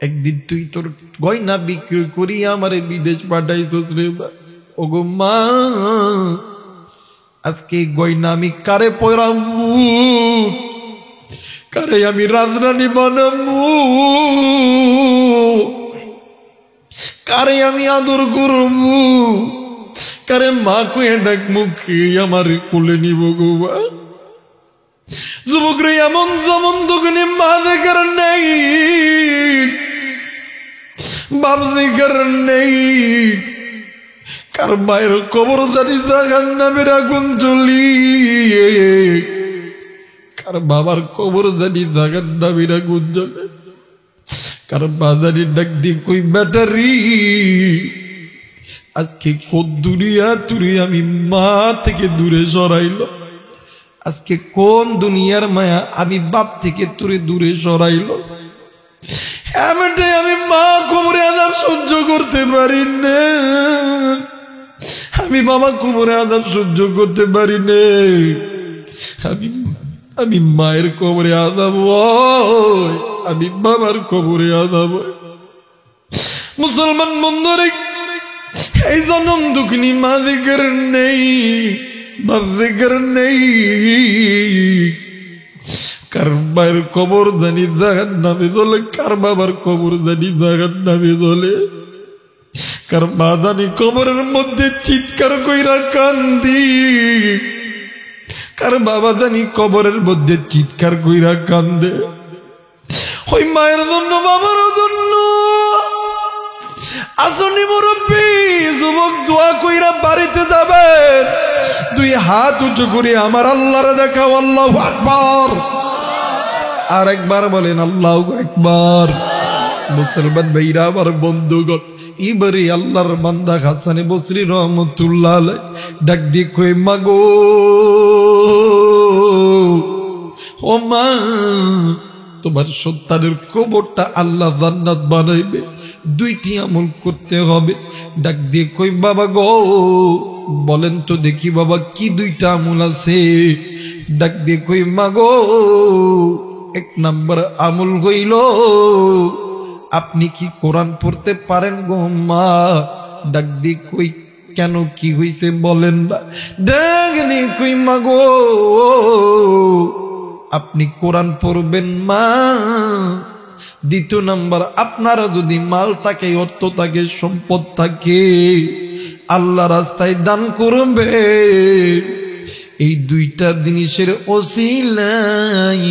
একদিন তুই তোর গয়না বিক্রি করি আমারে বিদেশ পাঠাইছস রে। ওগো মা, আজকে গয়না আমি কারে পরামু, কারে আমি রাজরানী বানামু, কারে আমি আদর করবো, কারে মা কয়ে ডাকমু, কে আমার কোলে নিব গো। যুবক রে, এমন যেমন দোকানে মা দেখার নেই, বাপ দেখার নেই, কার মায়ের কবর জানি জাগার নামের আগুন জ্বলি, কার বাবার কবর জানি জাগার নামের আগুন জ্বলে, কার বাজারি ডাক দি কই, ব্যাটারি আজকে কোন দুনিয়া তুই আমি মা থেকে দূরে সরাইল, আজকে কোন দুনিয়ার মায়া আমি বাপ থেকে তুই দূরে সরাইল। আমি মা কবরে আযাব সহ্য করতে পারি না, আমি বাবা কবরে আযাব সহ্য করতে পারি না, আমি মায়ের কবরে আযাব, আমি বাবার কবরে আযাব। মুসলমান বন্ধুরা, এই জনম দুঃখিনী মা জিকির নেই, বাপ জিকির নেই, কার মায়ের কবর জানি জাহান্নামে জ্বলে, কার বাবার কবর জানি জাহান্নামে জ্বলে, কার মা জানি কবরের মধ্যে চিৎকার কইরা কান্দি, কার বাবা জানি কবরের মধ্যে চিৎকার কইরা কান্দে। ওই মায়ের জন্য, বাবার জন্য আসনি মুরব্বী যুবক দোয়া কইরা বাড়িতে যাবে, দুই হাত উঁচু করে আমার আল্লাহরে দেখাও, আল্লাহু আকবার। আর একবার বলেন আল্লাহু আকবার। মুসলমান ভাইরা, আমার বন্ধুগণ, এবারে আল্লাহর বান্দা হাসান বসরি রহমাতুল্লাহ আলাইহি ডাক দিয়ে কই, মাগো ও মা, তোমার সন্তানের কবরটা আল্লাহ জান্নাত বানাইবে, দুইটি আমল করতে হবে। ডাক দিয়ে কই, বাবা গো বলেন তো দেখি বাবা, কি দুইটা আমল আছে? ডাক দিয়ে কই, মা গো এক নাম্বার আমল হইল, আপনি কি কোরআন পড়তে পারেন গো মা? ডাক দিয়ে কই, কেন কি হইছে বলেন না? ডাক দিয়ে কই, মা গো আপনি কোরআন পড়বেন মা। দ্বিতীয় নাম্বার, আপনারা যদি মাল থাকে, অর্থ থাকে, সম্পদ থাকে, আল্লাহ রাস্তায় দান করবে। এই দুইটা জিনিসের ওসিলাই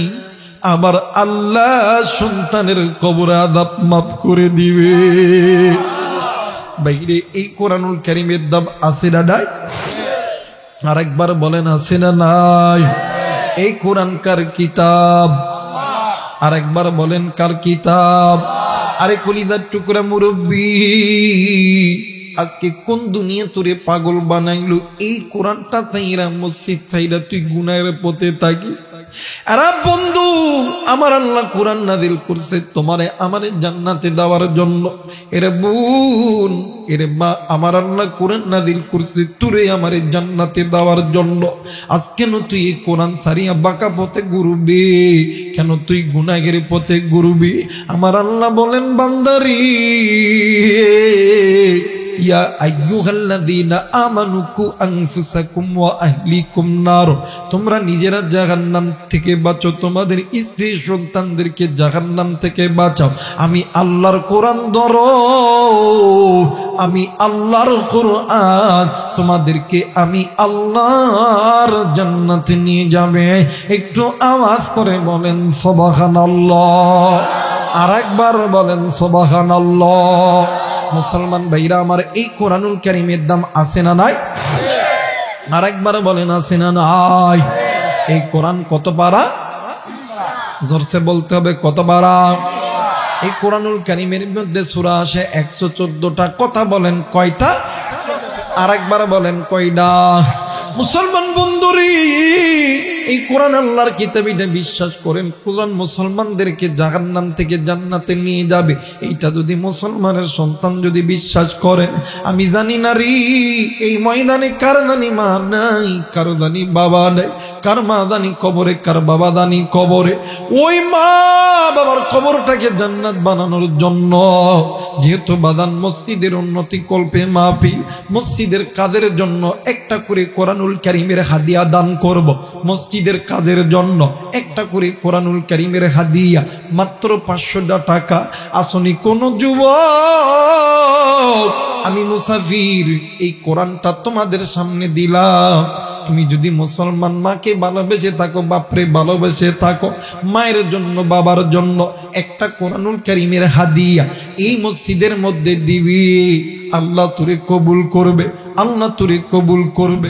আবার আল্লাহ সন্তানের কবর আযাব মাফ করে দিবে। বাইরে এই কোরআনুল কারীমের দাম আছে না নাই? আরেকবার বলেন, আছে না নাই? এই কোরআন কার কিতাব? আরেকবার বলেন, কার কিতাব? আরে কলিজার টুকরা মুরব্বী, আজকে কোন দুনিয়া তোরে পাগল বানাইলো এই কোরআনটা চাইরা মসজিদ চাইরা তুই গুনাহের পথে থাকিস। আরে বন্ধু, আমার আল্লাহ কোরআন নাযিল করছে তোমারে আমারে জান্নাতে দেওয়ার জন্য। এরে বোন, এরে মা, আমার আল্লাহ কোরআন নাযিল করছে তোরে আমারে জান্নাতে দেওয়ার জন্য। আজ কেন তুই এই কোরআন ছাড়িয়া বাঁকা পথে ঘুরবি? কেন তুই গুনাহের পথে ঘুরবি? আমার আল্লাহ বলেন, বান্দারি ইয়া আইয়ুহাল্লাযীনা আমানু কু আনফুসাকুম ওয়া আহলিকুম নার, তোমরা নিজেরা জাহান্নাম থেকে বাঁচো, তোমাদের স্ত্রী সন্তানদেরকে জাহান্নাম থেকে বাঁচাও। আমি আল্লাহর কোরআন ধরো, আমি আল্লাহর কোরআন তোমাদেরকে আমি আল্লাহর জান্নাতে নিয়ে যাবে। একটু আওয়াজ করে বলেন সুবহানাল্লাহ, আরেকবার বলেন সুবহানাল্লাহ। মুসলমান ভাইরা আমার, এই কোরআনুল কারীমের দাম আছে না নাই? আরেকবার বলেন আছে না নাই? এই কোরআন কত পারা? জোরসে বলতে হবে, কত পারা? এই কোরআনুল কারীমের মধ্যে সূরা আছে 114টা। কথা বলেন কয়টা? আরেকবার বলেন কয়টা? মুসলমান বন্ধুরি, এই কোরআন আল্লাহর কিতাব, এটা বিশ্বাস করেন কোরআন মুসলমানদেরকে জাহান্নাম থেকে জান্নাতে নিয়ে যাবে। এইটা যদি মুসলমানের সন্তান যদি বিশ্বাস করেন, আমি জানি না রে এই ময়দানে কার জানি মা নাই, কারো জানি বাবা নাই, কার মা জানি কবরে, কার বাবা জানি কবরে। ওই মা বাবার কবরটাকে জান্নাত বানানোর জন্য যেহেতু বাদান মসজিদের উন্নতি কল্পে মাহফিল, মসজিদের কাজের জন্য একটা করে কোরআনুল কারীমের হাদিয়া দান করব। মসজিদের কাজের জন্য একটা করে কোরআনুল কারীমের হাদিয়া মাত্র 500 টাকা। আসনি কোন যুবক, আমি মুসাফির, এই কোরআনটা তোমাদের সামনে দিলাম। তুমি যদি মুসলমান মাকে ভালোবেসে থাকো, বাপরে ভালোবেসে থাকো, মায়ের জন্য বাবার জন্য একটা কোরআনুল কারীমের হাদিয়া এই মসজিদের মধ্যে দিবি, আল্লাহ তোরে কবুল করবে, আল্লাহ তোরে কবুল করবে।